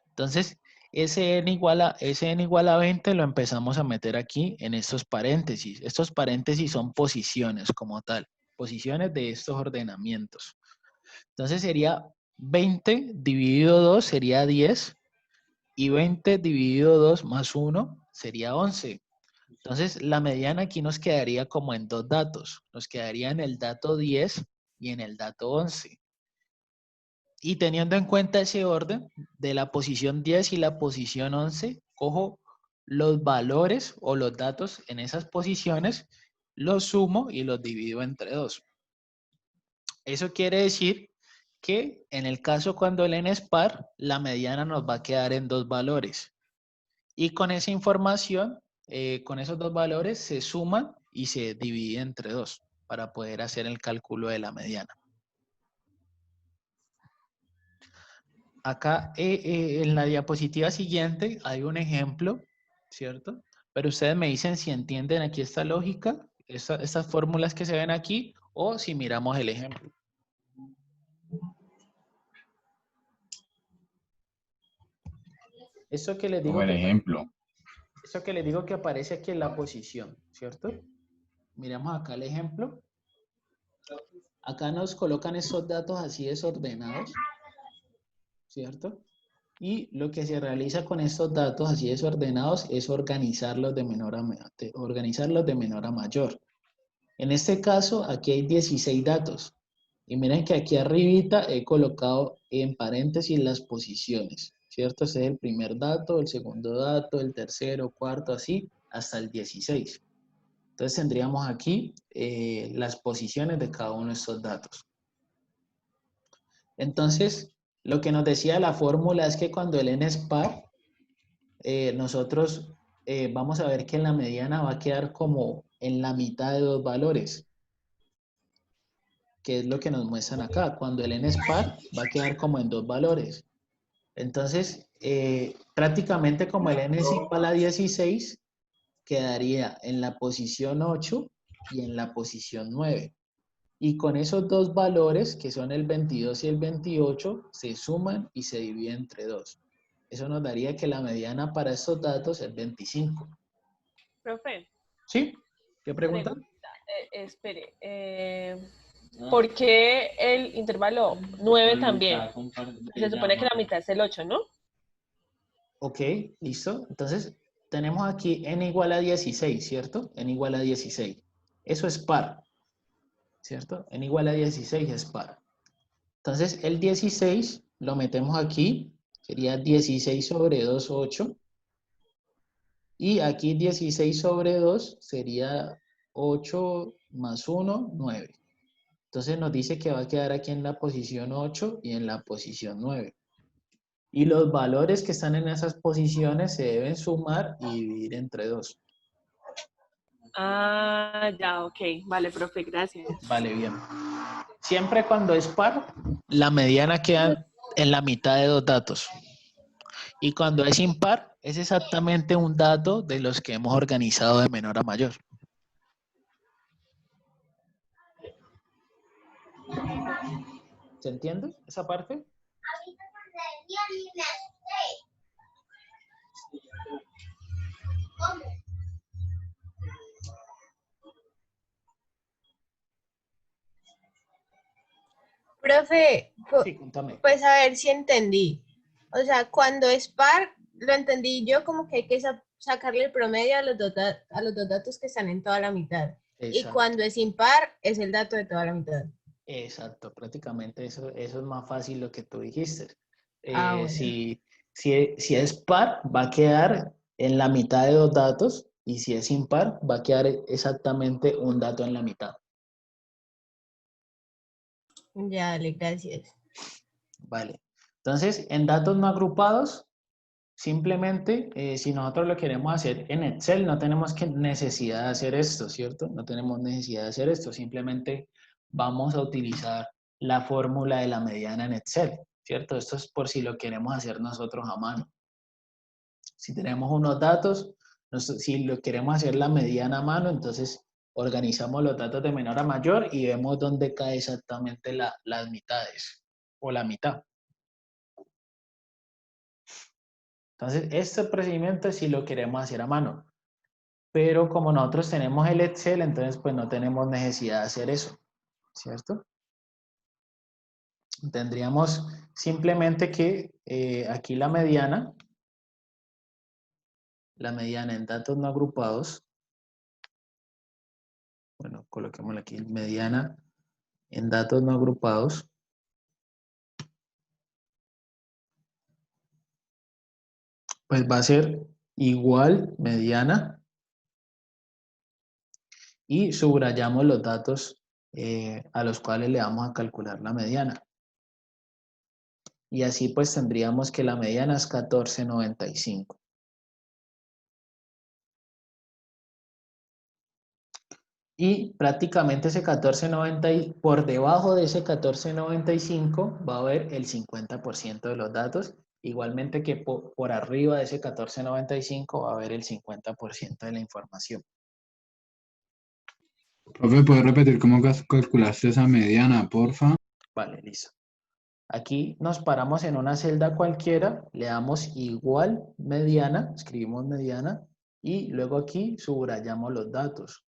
entonces ese n igual a 20 lo empezamos a meter aquí en estos paréntesis. Estos paréntesis son posiciones como tal, posiciones de estos ordenamientos. Entonces sería 20 dividido 2 sería 10 y 20 dividido 2 más 1 sería 11. Entonces la mediana aquí nos quedaría como en dos datos. Nos quedaría en el dato 10 y en el dato 11. Y teniendo en cuenta ese orden de la posición 10 y la posición 11, cojo los valores o los datos en esas posiciones, los sumo y los divido entre 2. Eso quiere decir que en el caso cuando el n es par, la mediana nos va a quedar en 2 valores. Y con esa información, con esos 2 valores, se suman y se divide entre 2 para poder hacer el cálculo de la mediana. Acá en la diapositiva siguiente hay un ejemplo, ¿cierto? Pero ustedes me dicen si entienden aquí esta lógica, estas fórmulas que se ven aquí, o si miramos el ejemplo. Eso que les digo Como el ejemplo. Eso que les digo que aparece aquí en la posición, ¿cierto? Miremos acá el ejemplo. Acá nos colocan esos datos así desordenados, ¿cierto? Y lo que se realiza con estos datos así desordenados es organizarlos de menor a mayor. En este caso, aquí hay 16 datos. Y miren que aquí arribita he colocado en paréntesis las posiciones, ¿cierto? Ese es el primer dato, el segundo dato, el tercero, cuarto, así, hasta el 16. Entonces tendríamos aquí las posiciones de cada uno de estos datos. Entonces, lo que nos decía la fórmula es que cuando el n es par, nosotros vamos a ver que la mediana va a quedar como en la mitad de 2 valores, que es lo que nos muestran acá. Cuando el n es par, va a quedar como en 2 valores. Entonces, prácticamente como el n es igual a 16, quedaría en la posición 8 y en la posición 9. Y con esos 2 valores, que son el 22 y el 28, se suman y se dividen entre 2. Eso nos daría que la mediana para estos datos es 25. Profe, ¿Sí? ¿Qué pregunta? espere. ¿Por qué el intervalo 9 también? Se supone que la mitad es el 8, ¿no? Ok, listo. Entonces, tenemos aquí n igual a 16, ¿cierto? N igual a 16. Eso es par, ¿cierto? N igual a 16 es par. Entonces, el 16 lo metemos aquí. Sería 16 sobre 2, 8. Y aquí 16 sobre 2 sería 8 más 1, 9. Entonces nos dice que va a quedar aquí en la posición 8 y en la posición 9. Y los valores que están en esas posiciones se deben sumar y dividir entre 2. Ah, ya, ok. Vale, profe, gracias. Vale, bien. Siempre cuando es par, la mediana queda en la mitad de 2 datos. Y cuando es impar, es exactamente un dato de los que hemos organizado de menor a mayor. ¿Se entiende esa parte? Profe, Sí, cuéntame. pues a ver si entendí. O sea, cuando es par, lo entendí yo como que hay que sacarle el promedio a los dos datos que están en toda la mitad. Y Exacto. cuando es impar, es el dato de toda la mitad. Exacto, prácticamente eso es más fácil lo que tú dijiste. Bueno. Si es par, va a quedar en la mitad de 2 datos, y si es impar, va a quedar exactamente un dato en la mitad. Ya, dale, gracias. Vale. Entonces, en datos no agrupados, simplemente, si nosotros lo queremos hacer en Excel, no tenemos necesidad de hacer esto, ¿cierto? No tenemos necesidad de hacer esto, simplemente vamos a utilizar la fórmula de la mediana en Excel, ¿cierto? Esto es por si lo queremos hacer nosotros a mano. Si tenemos unos datos, si lo queremos hacer la mediana a mano, entonces organizamos los datos de menor a mayor y vemos dónde cae exactamente las mitades o la mitad. Entonces, este procedimiento sí lo queremos hacer a mano. Pero como nosotros tenemos el Excel, entonces pues no tenemos necesidad de hacer eso, ¿cierto? Tendríamos simplemente que aquí la mediana en datos no agrupados, bueno, coloquémosla aquí, mediana en datos no agrupados, pues va a ser igual mediana y subrayamos los datos a los cuales le vamos a calcular la mediana. Y así pues tendríamos que la mediana es 14.95. Y prácticamente ese 14.90, por debajo de ese 14.95 va a haber el 50% de los datos. Igualmente que por arriba de ese 14.95 va a haber el 50% de la información. Profe, ¿puedes repetir cómo calculaste esa mediana, porfa? Vale, listo. Aquí nos paramos en una celda cualquiera, le damos igual mediana, escribimos mediana, y luego aquí subrayamos los datos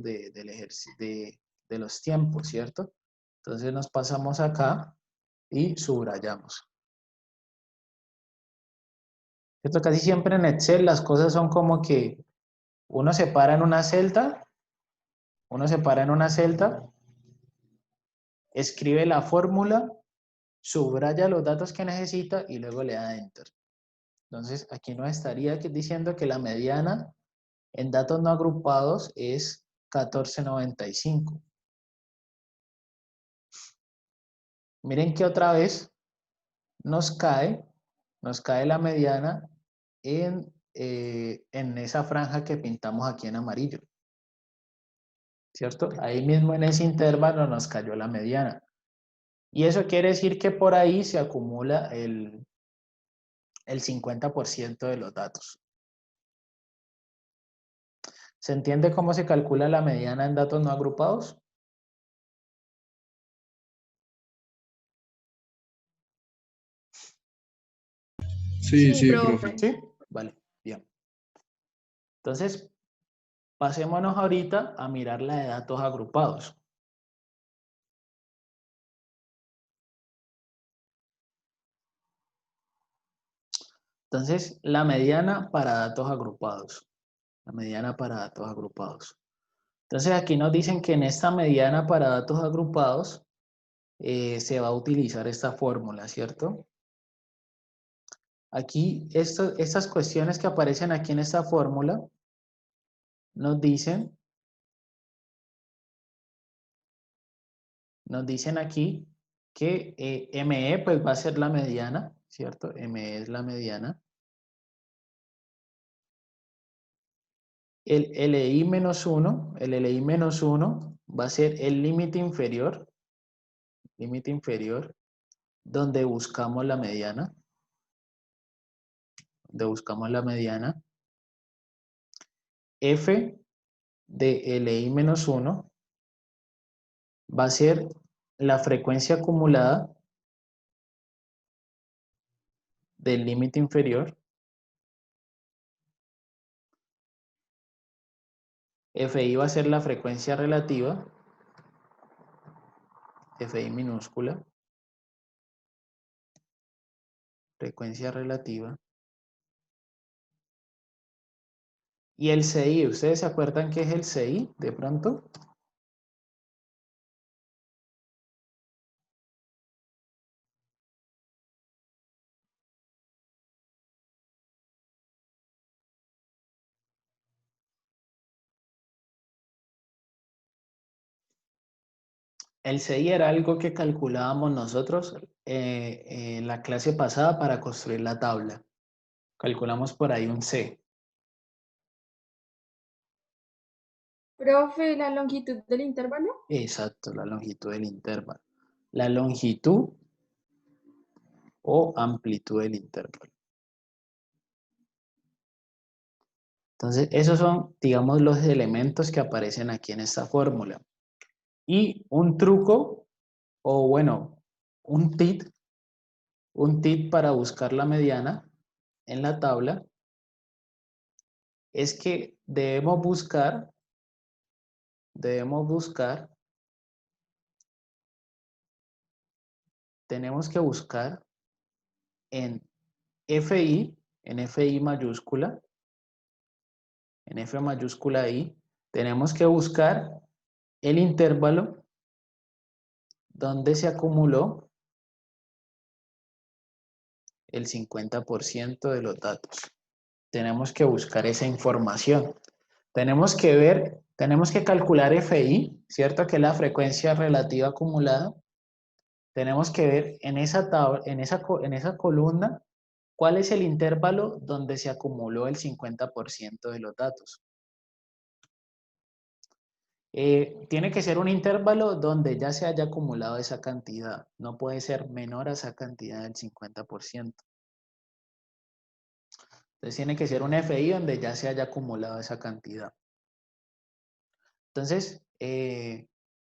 del ejercicio, de los tiempos, ¿cierto? Entonces nos pasamos acá y subrayamos. Esto casi siempre en Excel las cosas son como que uno se para en una celda, escribe la fórmula, subraya los datos que necesita y luego le da Enter. Entonces, aquí nos estaría diciendo que la mediana en datos no agrupados es 14.95. Miren que otra vez nos cae la mediana en esa franja que pintamos aquí en amarillo. ¿Cierto? Ahí mismo en ese intervalo nos cayó la mediana. Y eso quiere decir que por ahí se acumula el 50% de los datos. ¿Se entiende cómo se calcula la mediana en datos no agrupados? Sí, profe. ¿Sí? Vale, bien. Entonces, pasémonos ahorita a mirar la de datos agrupados. Entonces, la mediana para datos agrupados. La mediana para datos agrupados. Entonces, aquí nos dicen que en esta mediana para datos agrupados se va a utilizar esta fórmula, ¿cierto? Aquí, estas cuestiones que aparecen aquí en esta fórmula nos dicen aquí que ME pues va a ser la mediana, ¿cierto? ME es la mediana. El LI menos 1, va a ser el límite inferior, donde buscamos la mediana. F de LI menos 1 va a ser la frecuencia acumulada del límite inferior. FI va a ser la frecuencia relativa, FI minúscula, frecuencia relativa. Y el CI, ¿ustedes se acuerdan qué es el CI de pronto? El CI era algo que calculábamos nosotros en la clase pasada para construir la tabla. Calculamos por ahí un C. Profe, ¿la longitud del intervalo? Exacto, la longitud del intervalo. La longitud o amplitud del intervalo. Entonces, esos son, digamos, los elementos que aparecen aquí en esta fórmula. Y un truco, o bueno, un tip para buscar la mediana en la tabla es que tenemos que buscar en FI mayúscula, en F mayúscula I, tenemos que buscar el intervalo donde se acumuló el 50% de los datos. Tenemos que buscar esa información. Tenemos que calcular FI, ¿cierto? Que es la frecuencia relativa acumulada. tenemos que ver en esa tabla, en esa columna, cuál es el intervalo donde se acumuló el 50% de los datos. Tiene que ser un intervalo donde ya se haya acumulado esa cantidad. No puede ser menor a esa cantidad del 50%. Entonces tiene que ser un FI donde ya se haya acumulado esa cantidad. Entonces,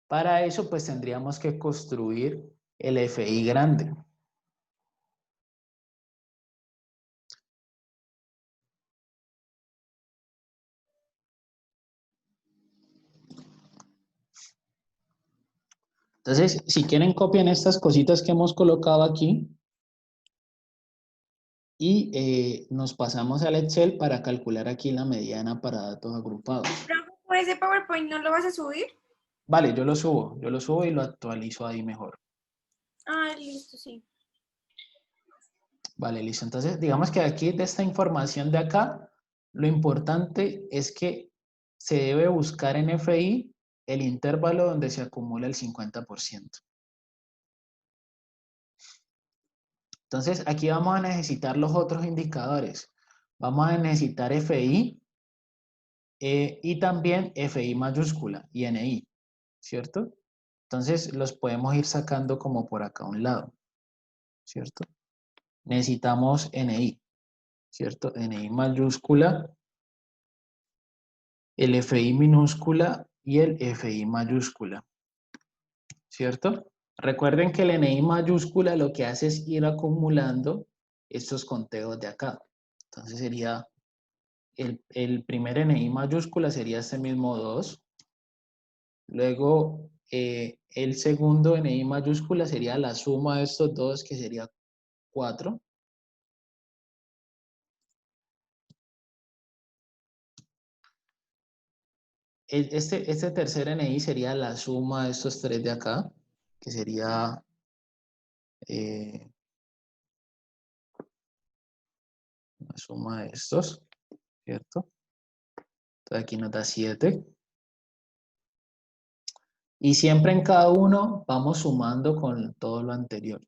para eso pues tendríamos que construir el FI grande. Entonces, si quieren, copian estas cositas que hemos colocado aquí y nos pasamos al Excel para calcular aquí la mediana para datos agrupados. ¿Por ese PowerPoint no lo vas a subir? Vale, yo lo subo y lo actualizo ahí mejor. Ah, listo, sí. Vale, listo. Entonces, digamos que aquí de esta información de acá, lo importante es que se debe buscar en FI el intervalo donde se acumula el 50%. Entonces, aquí vamos a necesitar los otros indicadores. Vamos a necesitar FI y también FI mayúscula y NI, ¿cierto? Entonces, los podemos ir sacando como por acá a un lado, ¿cierto? Necesitamos NI, ¿cierto? NI mayúscula, el FI minúscula y el FI mayúscula, ¿cierto? Recuerden que el NI mayúscula lo que hace es ir acumulando estos conteos de acá. Entonces sería, el primer NI mayúscula sería este mismo 2. Luego, el segundo NI mayúscula sería la suma de estos dos, que sería 4. Este tercer NI sería la suma de estos 3 de acá, que sería la suma de estos, ¿cierto? Entonces aquí nos da 7. Y siempre en cada uno vamos sumando con todo lo anterior.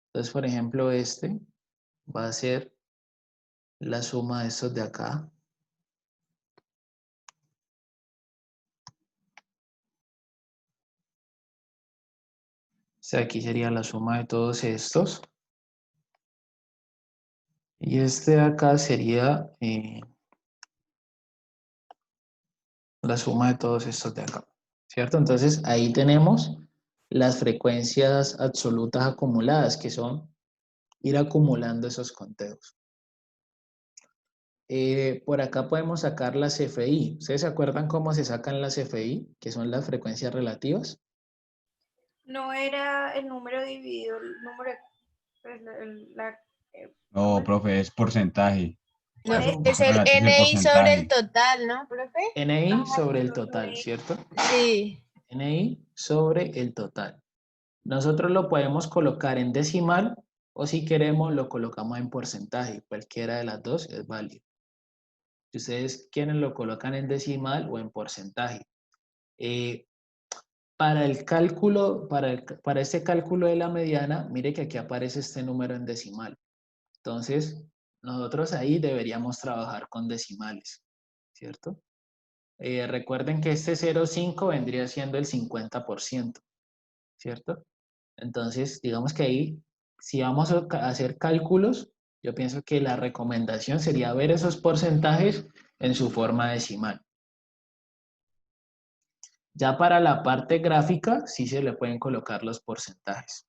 Entonces, por ejemplo, este va a ser la suma de estos de acá. O sea, aquí sería la suma de todos estos. Y este de acá sería la suma de todos estos de acá, ¿cierto? Entonces, ahí tenemos las frecuencias absolutas acumuladas, que son ir acumulando esos conteos. Por acá podemos sacar las FI. ¿Ustedes se acuerdan cómo se sacan las FI? Que son las frecuencias relativas. No era el número dividido, el número, pues, No, profe, es porcentaje. No, Bueno, es el relativo y NI sobre el porcentaje. total, ¿no, profe? NI sobre el total, ¿cierto? Sí. NI sobre el total. Nosotros lo podemos colocar en decimal o si queremos lo colocamos en porcentaje. Cualquiera de las dos es válido. Si ustedes quieren lo colocan en decimal o en porcentaje. Para el cálculo, para este cálculo de la mediana, mire que aquí aparece este número en decimal. Entonces, nosotros ahí deberíamos trabajar con decimales, ¿cierto? Recuerden que este 0,5 vendría siendo el 50%, ¿cierto? Entonces, digamos que ahí, si vamos a hacer cálculos, yo pienso que la recomendación sería ver esos porcentajes en su forma decimal. Ya para la parte gráfica, sí se le pueden colocar los porcentajes.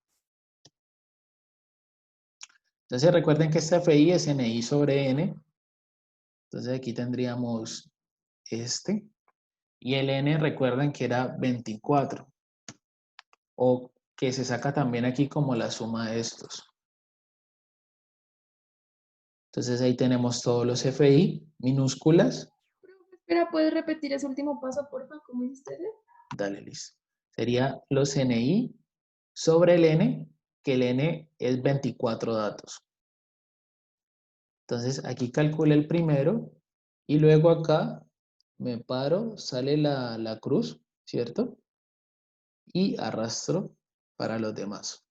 Entonces recuerden que esta FI es NI sobre N. Entonces aquí tendríamos este. Y el N recuerden que era 24. O que se saca también aquí como la suma de estos. Entonces ahí tenemos todos los FI minúsculas. Espera, ¿puedes repetir ese último paso, porfa? ¿Cómo hiciste? Dale, listo. Sería los NI sobre el N, que el N es 24 datos. Entonces aquí calculé el primero y luego acá me paro, sale la cruz, ¿cierto? Y arrastro para los demás.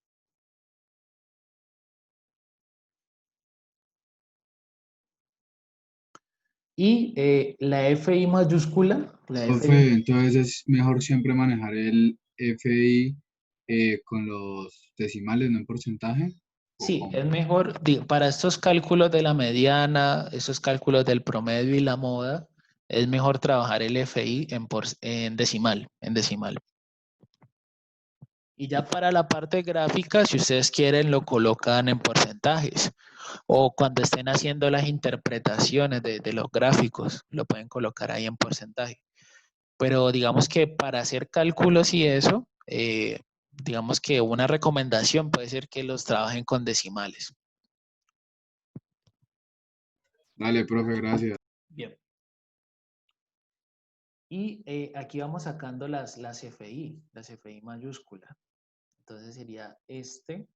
Y la FI mayúscula, la FI, Profe, entonces es mejor siempre manejar el FI con los decimales, no en porcentaje. ¿O sí, cómo? es mejor para estos cálculos de la mediana, esos cálculos del promedio y la moda, es mejor trabajar el FI en decimal, en decimal. Y ya para la parte gráfica, si ustedes quieren, lo colocan en porcentajes. O cuando estén haciendo las interpretaciones de los gráficos, lo pueden colocar ahí en porcentaje. Pero digamos que para hacer cálculos y eso, digamos que una recomendación puede ser que los trabajen con decimales. Dale, profe, gracias. Bien. Y aquí vamos sacando las FI mayúscula. Entonces sería este,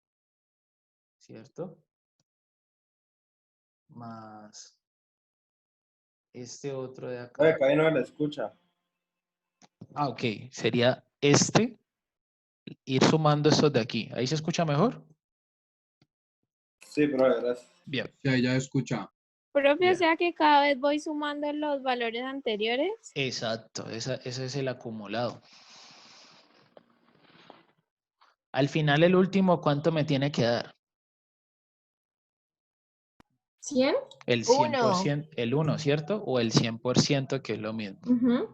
¿cierto? Más este otro de acá. Oye, que ahí no le escucha. Ah, ok. Sería este, ir sumando estos de aquí. ¿Ahí se escucha mejor? Sí, profe, gracias. Bien. Sí, ahí ya escucha. Profe, o Bien. sea que cada vez voy sumando los valores anteriores. Exacto, ese es el acumulado. Al final, el último, ¿cuánto me tiene que dar? ¿100? El 100%, el 1, ¿cierto? O el 100%, que es lo mismo. Ujú.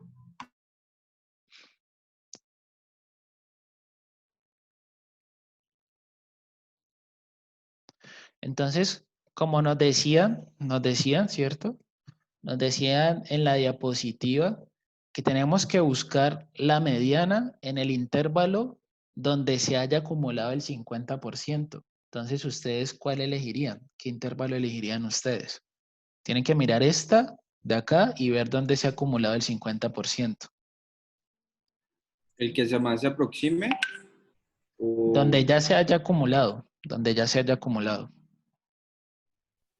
Entonces, como nos decían, ¿cierto? Nos decían en la diapositiva que tenemos que buscar la mediana en el intervalo donde se haya acumulado el 50%. Entonces, ¿ustedes cuál elegirían? ¿Qué intervalo elegirían ustedes? Tienen que mirar esta de acá y ver dónde se ha acumulado el 50%. El que se más se aproxime. Donde ya se haya acumulado, donde ya se haya acumulado.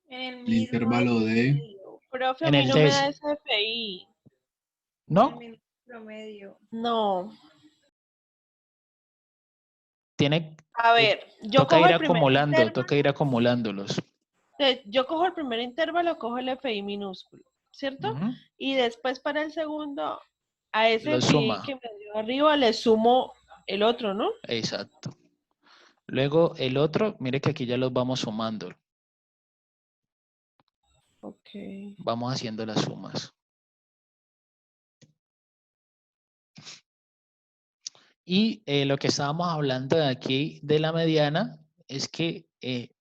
En el El mismo intervalo de... Profe, a En mí el no me da décimo. ese FI. ¿No? El promedio. No. Tiene, A ver, yo toca cojo ir el primer acumulando, intervalo. toca ir acumulándolos. Yo cojo el primer intervalo, cojo el FI minúsculo, ¿cierto? Ujú. Y después para el segundo, a ese Lo FI suma. que me dio arriba le sumo el otro, ¿no? Exacto. Luego el otro, mire que aquí ya los vamos sumando. Ok. Vamos haciendo las sumas. Y lo que estábamos hablando de aquí de la mediana es que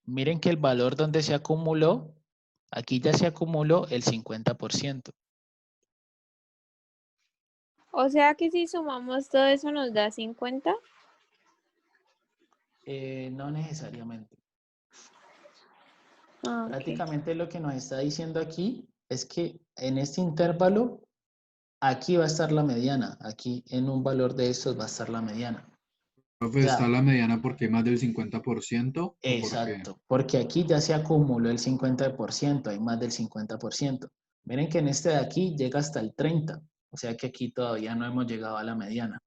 miren que el valor donde se acumuló, aquí ya se acumuló el 50%. O sea que si sumamos todo eso nos da 50. No necesariamente. Ah, ok. Prácticamente lo que nos está diciendo aquí es que en este intervalo, aquí va a estar la mediana. Aquí en un valor de estos va a estar la mediana. Profe, O ¿está sea, la mediana porque hay más del 50% o por qué? exacto, porque aquí ya se acumuló el 50%, hay más del 50%. Miren que en este de aquí llega hasta el 30%, o sea que aquí todavía no hemos llegado a la mediana.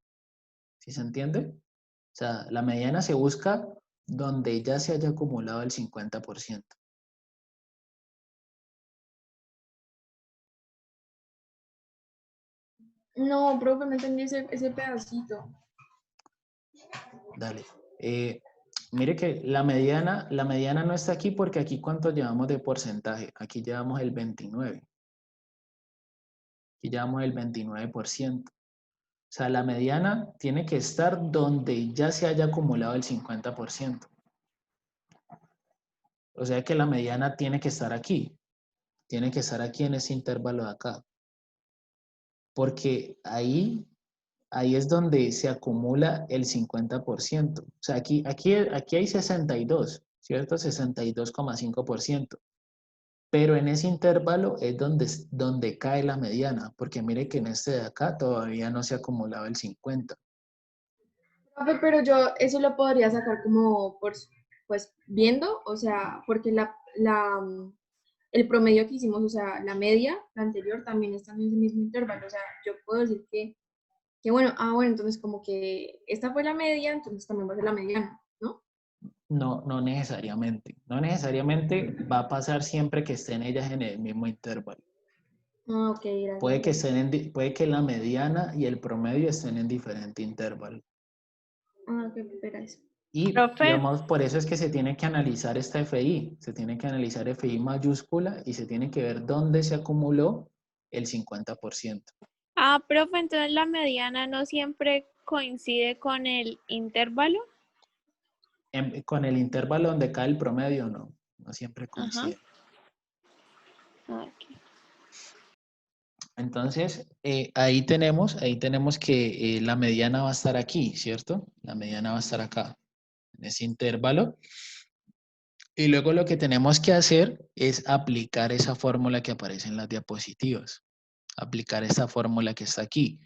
¿Sí se entiende? O sea, la mediana se busca donde ya se haya acumulado el 50%. No, profe, no entendí ese pedacito. Dale. Mire que la mediana no está aquí porque aquí cuánto llevamos de porcentaje. Aquí llevamos el 29%. Aquí llevamos el 29%. O sea, la mediana tiene que estar donde ya se haya acumulado el 50%. O sea que la mediana tiene que estar aquí. Tiene que estar aquí en ese intervalo de acá. Porque ahí es donde se acumula el 50%. O sea, aquí hay 62, ¿cierto? 62,5%. Pero en ese intervalo es donde cae la mediana, porque mire que en este de acá todavía no se ha acumulado el 50. Profe, pero yo eso lo podría sacar como pues viendo, o sea, porque el promedio que hicimos, o sea, la media, la anterior, también está en ese mismo intervalo. O sea, yo puedo decir que Que bueno, bueno, entonces como que esta fue la media, entonces también va a ser la mediana, ¿no? No, no necesariamente. No necesariamente va a pasar siempre que estén ellas en el mismo intervalo. Ah, ok, gracias. Puede que la mediana y el promedio estén en diferente intervalo. Ah, ok, espera eso. Y Profe. digamos, por eso es que se tiene que analizar esta FI. Se tiene que analizar FI mayúscula y se tiene que ver dónde se acumuló el 50%. Ah, profe, entonces la mediana no siempre coincide con el intervalo. Con el intervalo donde cae el promedio, no. No siempre Ajá. coincide. Ok. Entonces, ahí tenemos que la mediana va a estar aquí, ¿cierto? La mediana va a estar acá, en ese intervalo. Y luego lo que tenemos que hacer es aplicar esa fórmula que aparece en las diapositivas. Aplicar esa fórmula que está aquí.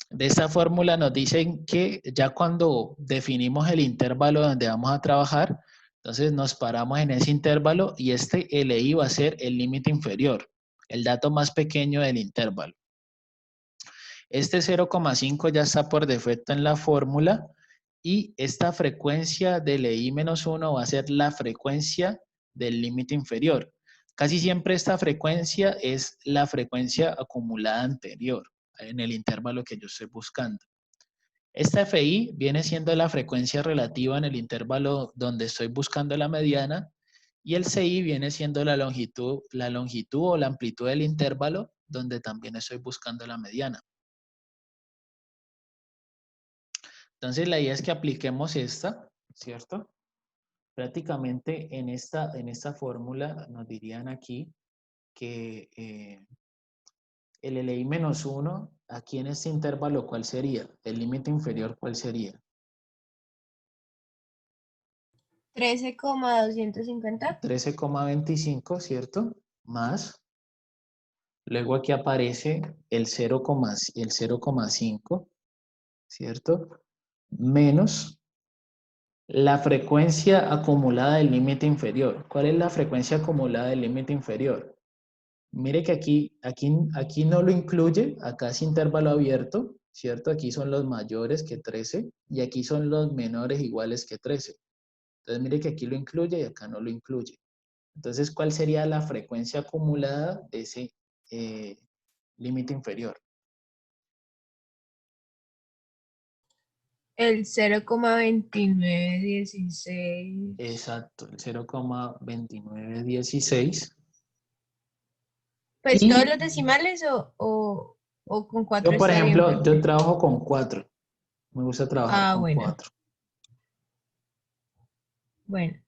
De esta fórmula nos dicen que ya cuando definimos el intervalo donde vamos a trabajar, entonces nos paramos en ese intervalo y este LI va a ser el límite inferior, el dato más pequeño del intervalo. Este 0,5 ya está por defecto en la fórmula y esta frecuencia de LI-1 va a ser la frecuencia del límite inferior. Casi siempre esta frecuencia es la frecuencia acumulada anterior en el intervalo que yo estoy buscando. Esta FI viene siendo la frecuencia relativa en el intervalo donde estoy buscando la mediana y el CI viene siendo la longitud o la amplitud del intervalo donde también estoy buscando la mediana. Entonces la idea es que apliquemos esta, ¿cierto? Prácticamente en esta fórmula nos dirían aquí que el LI-1 aquí en este intervalo, ¿cuál sería? El límite inferior, ¿cuál sería? 13,250. 13,25, ¿cierto? Más. Luego aquí aparece el 0,5, ¿cierto? Menos la frecuencia acumulada del límite inferior. ¿Cuál es la frecuencia acumulada del límite inferior? Mire que aquí no lo incluye, acá es intervalo abierto, ¿cierto? Aquí son los mayores que 13 y aquí son los menores iguales que 13. Entonces mire que aquí lo incluye y acá no lo incluye. Entonces, ¿cuál sería la frecuencia acumulada de ese límite inferior? El 0,2916. Exacto, el 0,2916. Pues Y todos los decimales o con 4 yo, por está bien. ejemplo, yo trabajo con 4. Me gusta trabajar con Bueno. 4. Bueno.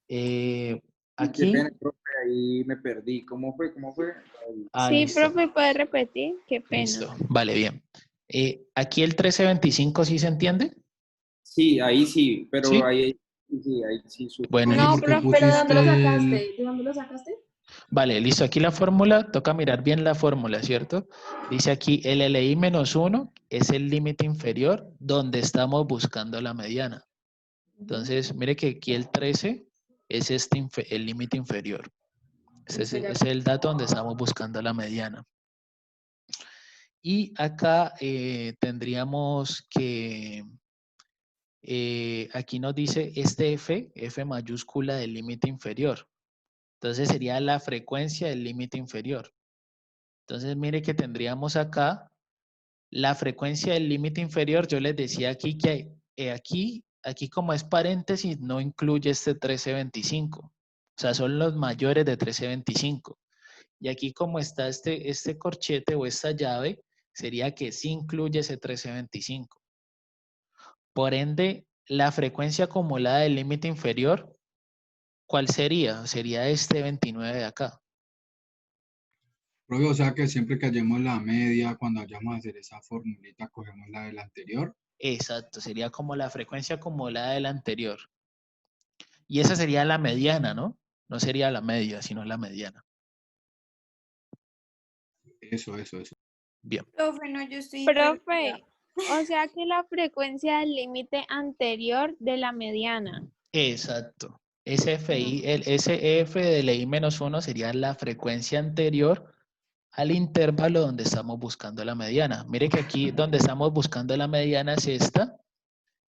Aquí. Qué pena, profe, ahí me perdí. ¿Cómo fue? Sí, Listo. profe, ¿puede repetir? Qué pena. Listo, vale, bien. Aquí el 1325, ¿sí se entiende? Sí, ahí sí, pero ¿Sí? ahí sí. Bueno, No, listo. profe. ¿Pero de dónde lo sacaste? ¿De dónde lo sacaste? Vale, listo. Aquí la fórmula, toca mirar bien la fórmula, ¿cierto? Dice aquí el LI-1 es el límite inferior donde estamos buscando la mediana. Entonces, mire que aquí el 13 es el límite inferior. Ese es el dato donde estamos buscando la mediana. Y acá tendríamos que, aquí nos dice este F mayúscula del límite inferior. Entonces sería la frecuencia del límite inferior. Entonces mire que tendríamos acá la frecuencia del límite inferior. Yo les decía aquí que aquí como es paréntesis no incluye este 1325. O sea, son los mayores de 1325. Y aquí como está este corchete o esta llave, sería que sí incluye ese 1325. Por ende, la frecuencia acumulada del límite inferior, ¿cuál sería? Sería este 29 de acá. Profe, o sea que siempre que hallemos la media, cuando vayamos a hacer esa formulita, cogemos la del anterior. Exacto, sería como la frecuencia acumulada del anterior. Y esa sería la mediana, ¿no? No sería la media, sino la mediana. Eso. Bien. Profe, no, yo estoy... Profe, o sea que la frecuencia del límite anterior de la mediana. Exacto. Ese F de LI-1 sería la frecuencia anterior al intervalo donde estamos buscando la mediana. Mire que aquí donde estamos buscando la mediana es esta.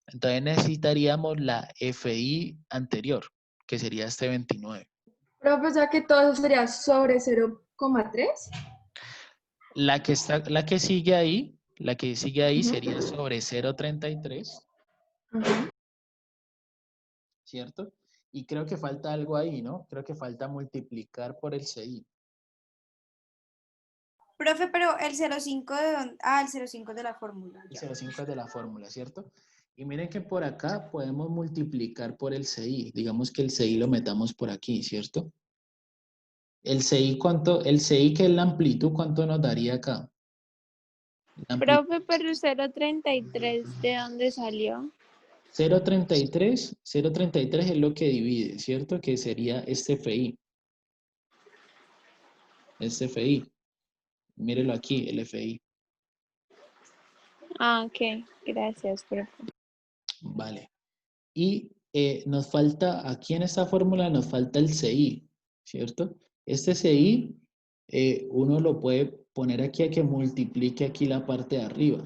Entonces necesitaríamos la FI anterior, que sería este 29. Profe, o sea que todo eso sería sobre 0,3. La que sigue ahí Ujú. sería sobre 0,33, Ajá. ¿cierto? Y creo que falta algo ahí, ¿no? Creo que falta multiplicar por el CI. Profe, pero el 0,5 de dónde? Ah, el 0,5 de la fórmula. El Ya. 0,5 es de la fórmula, ¿cierto? Y miren que por acá podemos multiplicar por el CI. Digamos que el CI lo metamos por aquí, ¿cierto? El CI, el CI que es la amplitud, ¿cuánto nos daría acá? La amplitud Profe, pero el 0,33, ¿de dónde salió? 0,33 es lo que divide, ¿cierto? Que sería este FI. Este FI. Mírelo aquí, el FI. Ah, ok. Gracias, profe. Vale. Y nos falta, aquí en esta fórmula nos falta el CI, ¿cierto? Este CI, uno lo puede poner aquí a que multiplique aquí la parte de arriba.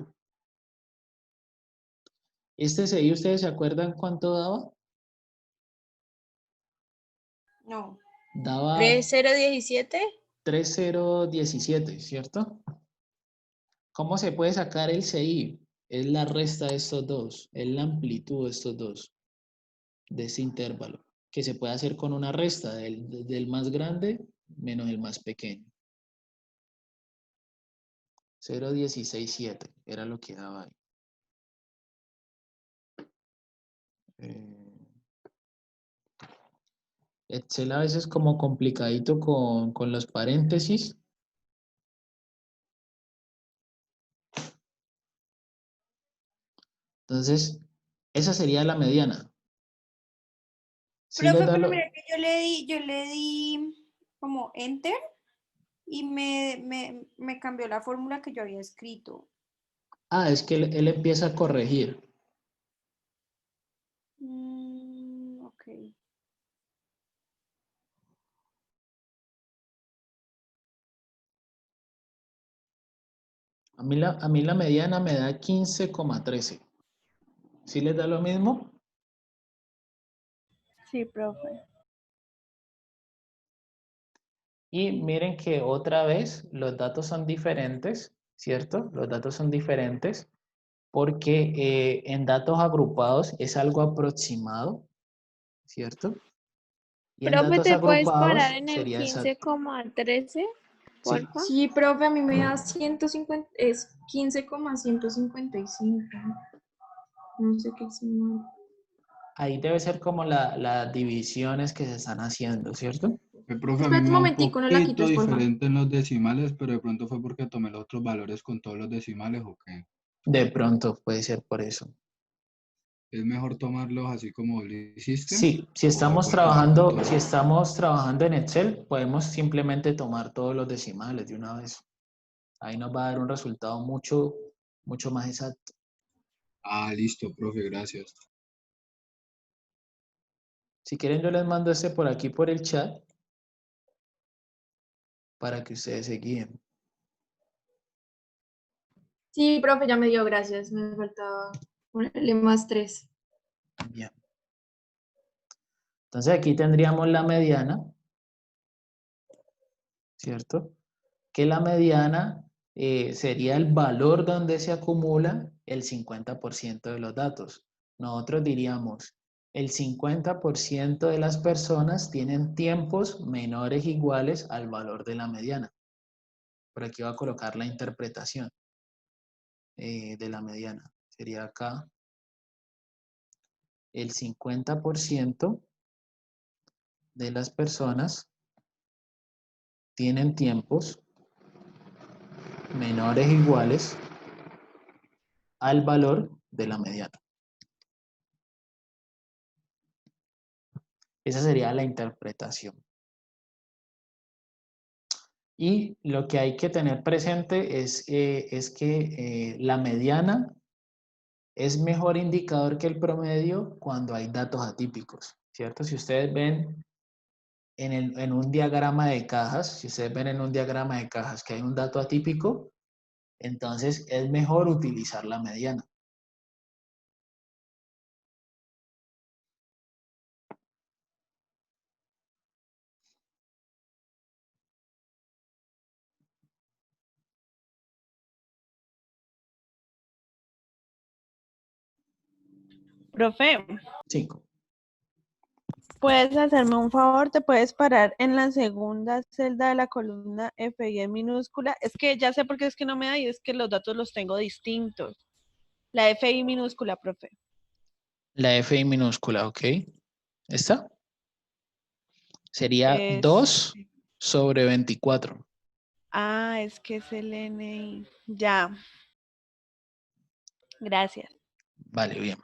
Este CI, ¿ustedes se acuerdan cuánto daba? No. Daba 3017. 3017, ¿cierto? ¿Cómo se puede sacar el CI? Es la resta de estos dos, es la amplitud de estos dos, de ese intervalo, que se puede hacer con una resta del más grande menos el más pequeño. 0,167 era lo que daba ahí. Excel a veces como complicadito con los paréntesis. Entonces, esa sería la mediana. Sí les Profe, da pero lo- mira que yo le di como enter y me cambió la fórmula que yo había escrito. Ah, es que él empieza a corregir. Ok. A mí la mediana me da 15,13. ¿Sí les da lo mismo? Sí, profe. Y miren que otra vez los datos son diferentes, ¿cierto? Los datos son diferentes porque en datos agrupados es algo aproximado, ¿cierto? Y en Profe, datos ¿te puedes parar agrupados en el sería exacto. 15,13, Sí, porfa? Sí, profe, a mí me da 150, es 15,155. No sé qué es mal. ahí debe ser como las divisiones que se están haciendo, ¿cierto? Profe, a mí Espérate me un da un momentico, no la poquito quites, por favor. diferente en los decimales, pero de pronto fue porque tomé los otros valores con todos los decimales o qué. De pronto puede ser por eso. ¿Es mejor tomarlos así como lo hiciste? Sí, si ¿O estamos puede tomar con trabajando, todos? si estamos trabajando en Excel, podemos simplemente tomar todos los decimales de una vez. Ahí nos va a dar un resultado mucho más exacto. Ah, listo, profe, gracias. Si quieren, yo les mando este por aquí por el chat para que ustedes se guíen. Sí, profe, ya me dio, gracias. Me faltaba ponerle más 3. Bien. Entonces aquí tendríamos la mediana, ¿cierto? Que la mediana sería el valor donde se acumula el 50% de los datos. Nosotros diríamos, el 50% de las personas tienen tiempos menores o iguales al valor de la mediana. Por aquí voy a colocar la interpretación de la mediana. Sería acá el 50% de las personas tienen tiempos menores o iguales al valor de la mediana. Esa sería la interpretación. Y lo que hay que tener presente es que la mediana es mejor indicador que el promedio cuando hay datos atípicos, ¿cierto? Si ustedes ven en un diagrama de cajas, si ustedes ven en un diagrama de cajas que hay un dato atípico, entonces es mejor utilizar la mediana. Profe, 5. ¿puedes hacerme un favor? ¿Te puedes parar en la segunda celda de la columna FI en minúscula? Es que ya sé por qué es que no me da y es que los datos los tengo distintos. La FI minúscula, profe. La FI minúscula, ¿ok? ¿Esta? Sería Es... 2 sobre 24. Ah, es que es el NI. Ya. Gracias. Vale, bien.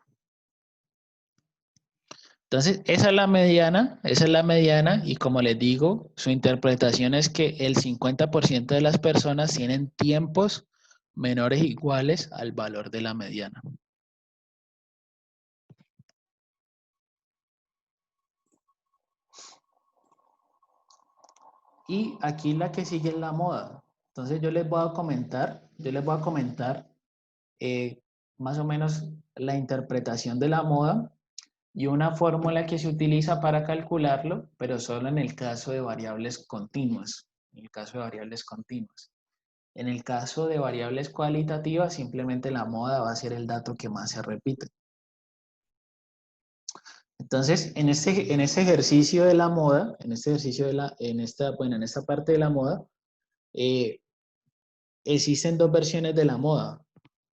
Entonces, esa es la mediana, y como les digo, su interpretación es que el 50% de las personas tienen tiempos menores o iguales al valor de la mediana. Y aquí la que sigue es la moda. Entonces yo les voy a comentar más o menos la interpretación de la moda y una fórmula que se utiliza para calcularlo, pero solo en el caso de variables continuas. En el caso de variables continuas. En el caso de variables cualitativas, simplemente la moda va a ser el dato que más se repite. Entonces, en este ejercicio de la moda, en esta parte de la moda, existen dos versiones de la moda.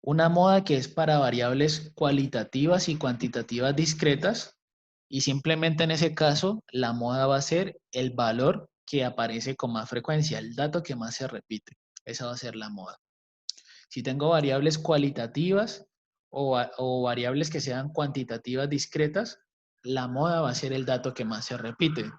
Una moda que es para variables cualitativas y cuantitativas discretas, y simplemente en ese caso, la moda va a ser el valor que aparece con más frecuencia, el dato que más se repite. Esa va a ser la moda. Si tengo variables cualitativas o variables que sean cuantitativas discretas, la moda va a ser el dato que más se repite.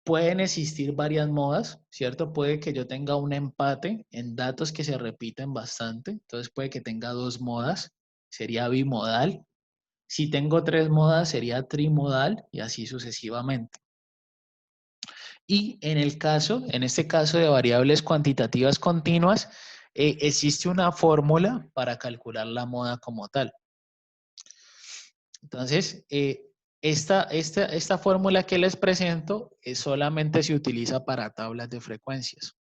Pueden existir varias modas, ¿cierto? Puede que yo tenga un empate en datos que se repiten bastante, entonces puede que tenga 2 modas, sería bimodal. Si tengo 3 modas, sería trimodal y así sucesivamente. Y en este caso de variables cuantitativas continuas, existe una fórmula para calcular la moda como tal. Entonces, esta fórmula que les presento solamente se utiliza para tablas de frecuencias.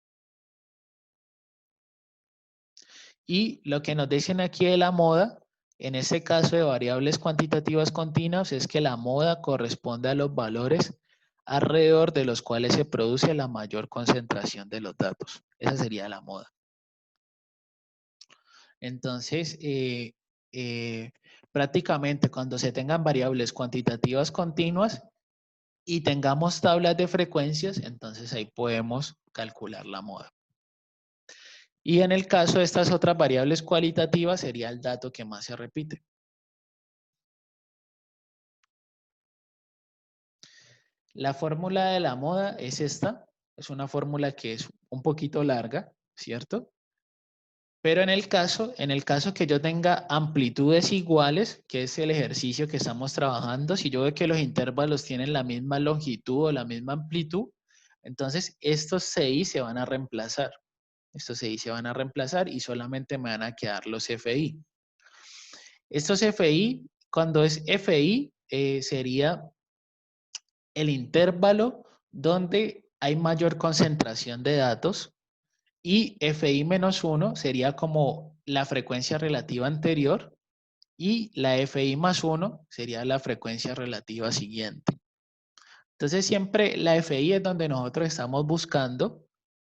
Y lo que nos dicen aquí de la moda, en este caso de variables cuantitativas continuas, es que la moda corresponde a los valores alrededor de los cuales se produce la mayor concentración de los datos. Esa sería la moda. Entonces, prácticamente cuando se tengan variables cuantitativas continuas y tengamos tablas de frecuencias, entonces ahí podemos calcular la moda. Y en el caso de estas otras variables cualitativas sería el dato que más se repite. La fórmula de la moda es esta. Es una fórmula que es un poquito larga, ¿cierto? Pero en el caso que yo tenga amplitudes iguales, que es el ejercicio que estamos trabajando, si yo veo que los intervalos tienen la misma longitud o la misma amplitud, entonces estos CI se van a reemplazar. Estos CI se van a reemplazar y solamente me van a quedar los FI. Estos FI, cuando es FI, sería el intervalo donde hay mayor concentración de datos, y FI-1 sería como la frecuencia relativa anterior y la FI+1 sería la frecuencia relativa siguiente. Entonces siempre la FI es donde nosotros estamos buscando,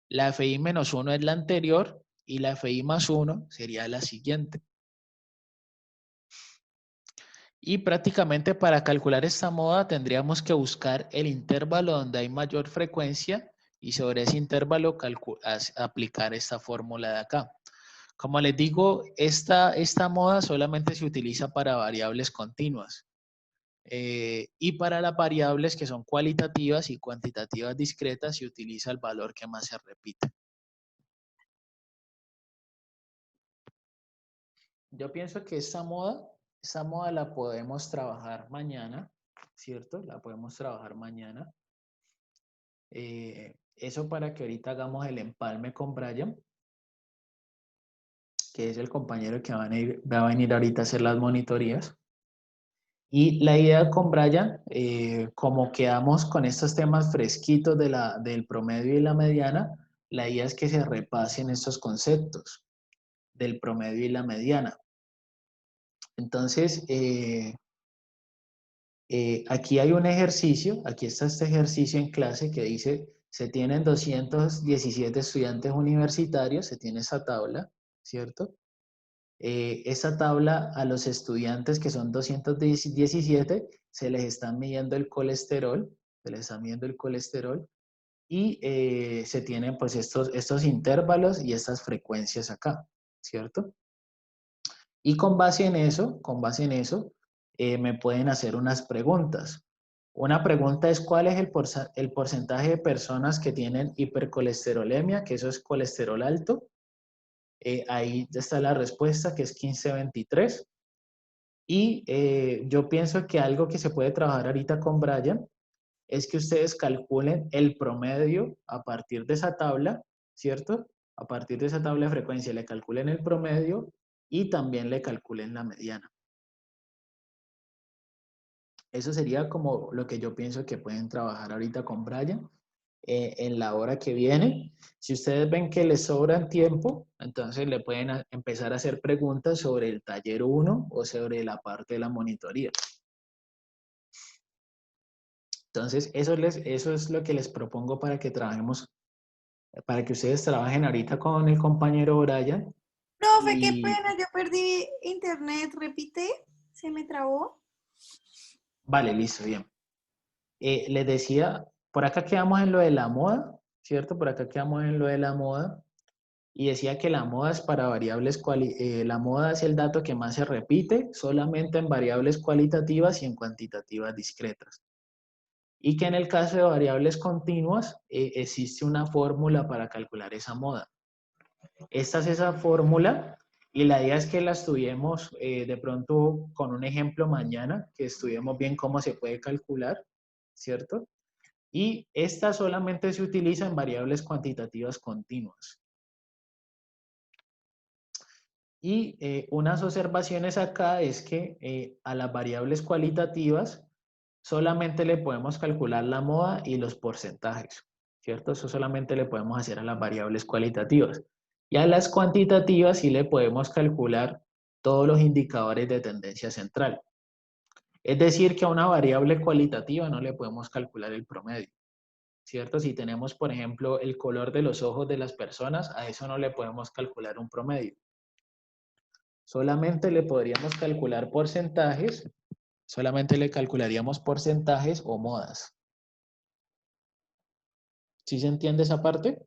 la FI-1 es la anterior y la FI+1 sería la siguiente. Y prácticamente para calcular esta moda tendríamos que buscar el intervalo donde hay mayor frecuencia y sobre ese intervalo aplicar esta fórmula de acá. Como les digo, esta moda solamente se utiliza para variables continuas. Y para las variables que son cualitativas y cuantitativas discretas se utiliza el valor que más se repite. Yo pienso que esta moda la podemos trabajar mañana. ¿cierto? La podemos trabajar mañana. Eso para que ahorita hagamos el empalme con Brian, que es el compañero que va a venir ahorita a hacer las monitorías. Y la idea con Brian, como quedamos con estos temas fresquitos del promedio y la mediana, la idea es que se repasen estos conceptos del promedio y la mediana. Entonces, aquí hay un ejercicio, aquí está este ejercicio en clase que dice, se tienen 217 estudiantes universitarios, se tiene esa tabla, ¿cierto? Esa tabla a los estudiantes que son 217 se les está midiendo el colesterol, se les está midiendo el colesterol y se tienen pues estos intervalos y estas frecuencias acá, ¿cierto? Y con base en eso, me pueden hacer unas preguntas. Una pregunta es ¿cuál es el porcentaje de personas que tienen hipercolesterolemia, que eso es colesterol alto? Ahí está la respuesta, que es 1523. Y yo pienso que algo que se puede trabajar ahorita con Brian es que ustedes calculen el promedio a partir de esa tabla, ¿cierto? A partir de esa tabla de frecuencia le calculen el promedio y también le calculen la mediana. Eso sería como lo que yo pienso que pueden trabajar ahorita con Brian en la hora que viene. Si ustedes ven que les sobran tiempo, entonces le pueden empezar a hacer preguntas sobre el taller 1 o sobre la parte de la monitoría. Entonces, eso es lo que les propongo para que trabajemos, para que ustedes trabajen ahorita con el compañero Brian. Profe, qué pena, yo perdí internet, repite, se me trabó. Vale, listo, bien. Les decía, por acá quedamos en lo de la moda, ¿cierto? Por acá quedamos en lo de la moda. Y decía que la moda es para variables, la moda es el dato que más se repite solamente en variables cualitativas y en cuantitativas discretas. Y que en el caso de variables continuas existe una fórmula para calcular esa moda. Esta es esa fórmula y la idea es que la estudiemos de pronto con un ejemplo mañana, que estudiemos bien cómo se puede calcular, ¿cierto? Y esta solamente se utiliza en variables cuantitativas continuas. Y unas observaciones acá es que a las variables cualitativas solamente le podemos calcular la moda y los porcentajes, ¿cierto? Eso solamente le podemos hacer a las variables cualitativas. Y a las cuantitativas sí le podemos calcular todos los indicadores de tendencia central. Es decir, que a una variable cualitativa no le podemos calcular el promedio, ¿cierto? Si tenemos, por ejemplo, el color de los ojos de las personas, a eso no le podemos calcular un promedio. Solamente le podríamos calcular porcentajes, solamente le calcularíamos porcentajes o modas. ¿Sí se entiende esa parte?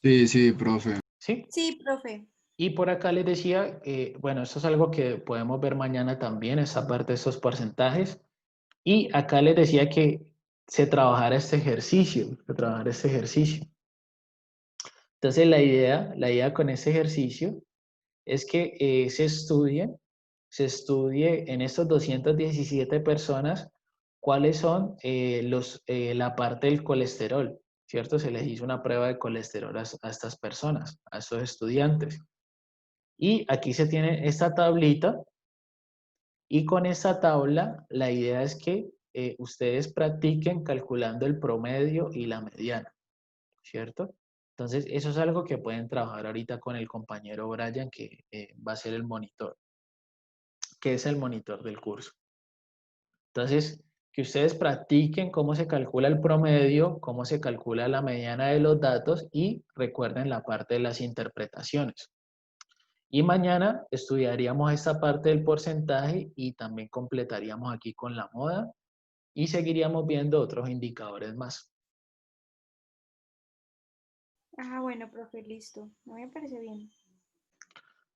Sí, sí, profe. ¿Sí? Sí, profe. Y por acá les decía, bueno, esto es algo que podemos ver mañana también, esa parte de estos porcentajes. Y acá les decía que se trabajara este ejercicio, Entonces la idea con este ejercicio es que se estudie en estos 217 personas cuáles son la parte del colesterol, ¿cierto? Se les hizo una prueba de colesterol a estas personas, a estos estudiantes. Y aquí se tiene esta tablita y con esta tabla la idea es que ustedes practiquen calculando el promedio y la mediana, ¿cierto? Entonces eso es algo que pueden trabajar ahorita con el compañero Brian que va a ser el monitor, que es el monitor del curso. Entonces, que ustedes practiquen cómo se calcula el promedio, cómo se calcula la mediana de los datos y recuerden la parte de las interpretaciones. Y mañana estudiaríamos esta parte del porcentaje y también completaríamos aquí con la moda y seguiríamos viendo otros indicadores más. Ah, bueno, profe, listo. No me parece bien.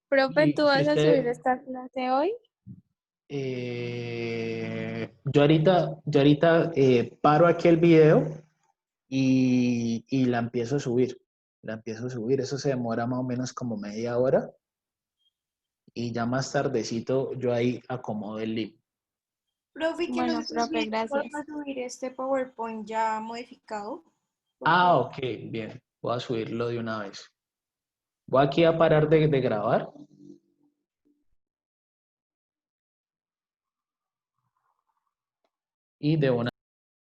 Profe, Y ¿tú si vas a usted, subir esta clase hoy? yo ahorita paro aquí el video y la empiezo a subir. Eso se demora más o menos como media hora. y ya más tardecito yo ahí acomodo el link. Profe, que Bueno, no sé profe, si gracias. puedo subir este PowerPoint ya modificado. Ah, ok, bien. Voy a subirlo de una vez. Voy aquí a parar de grabar. Y de una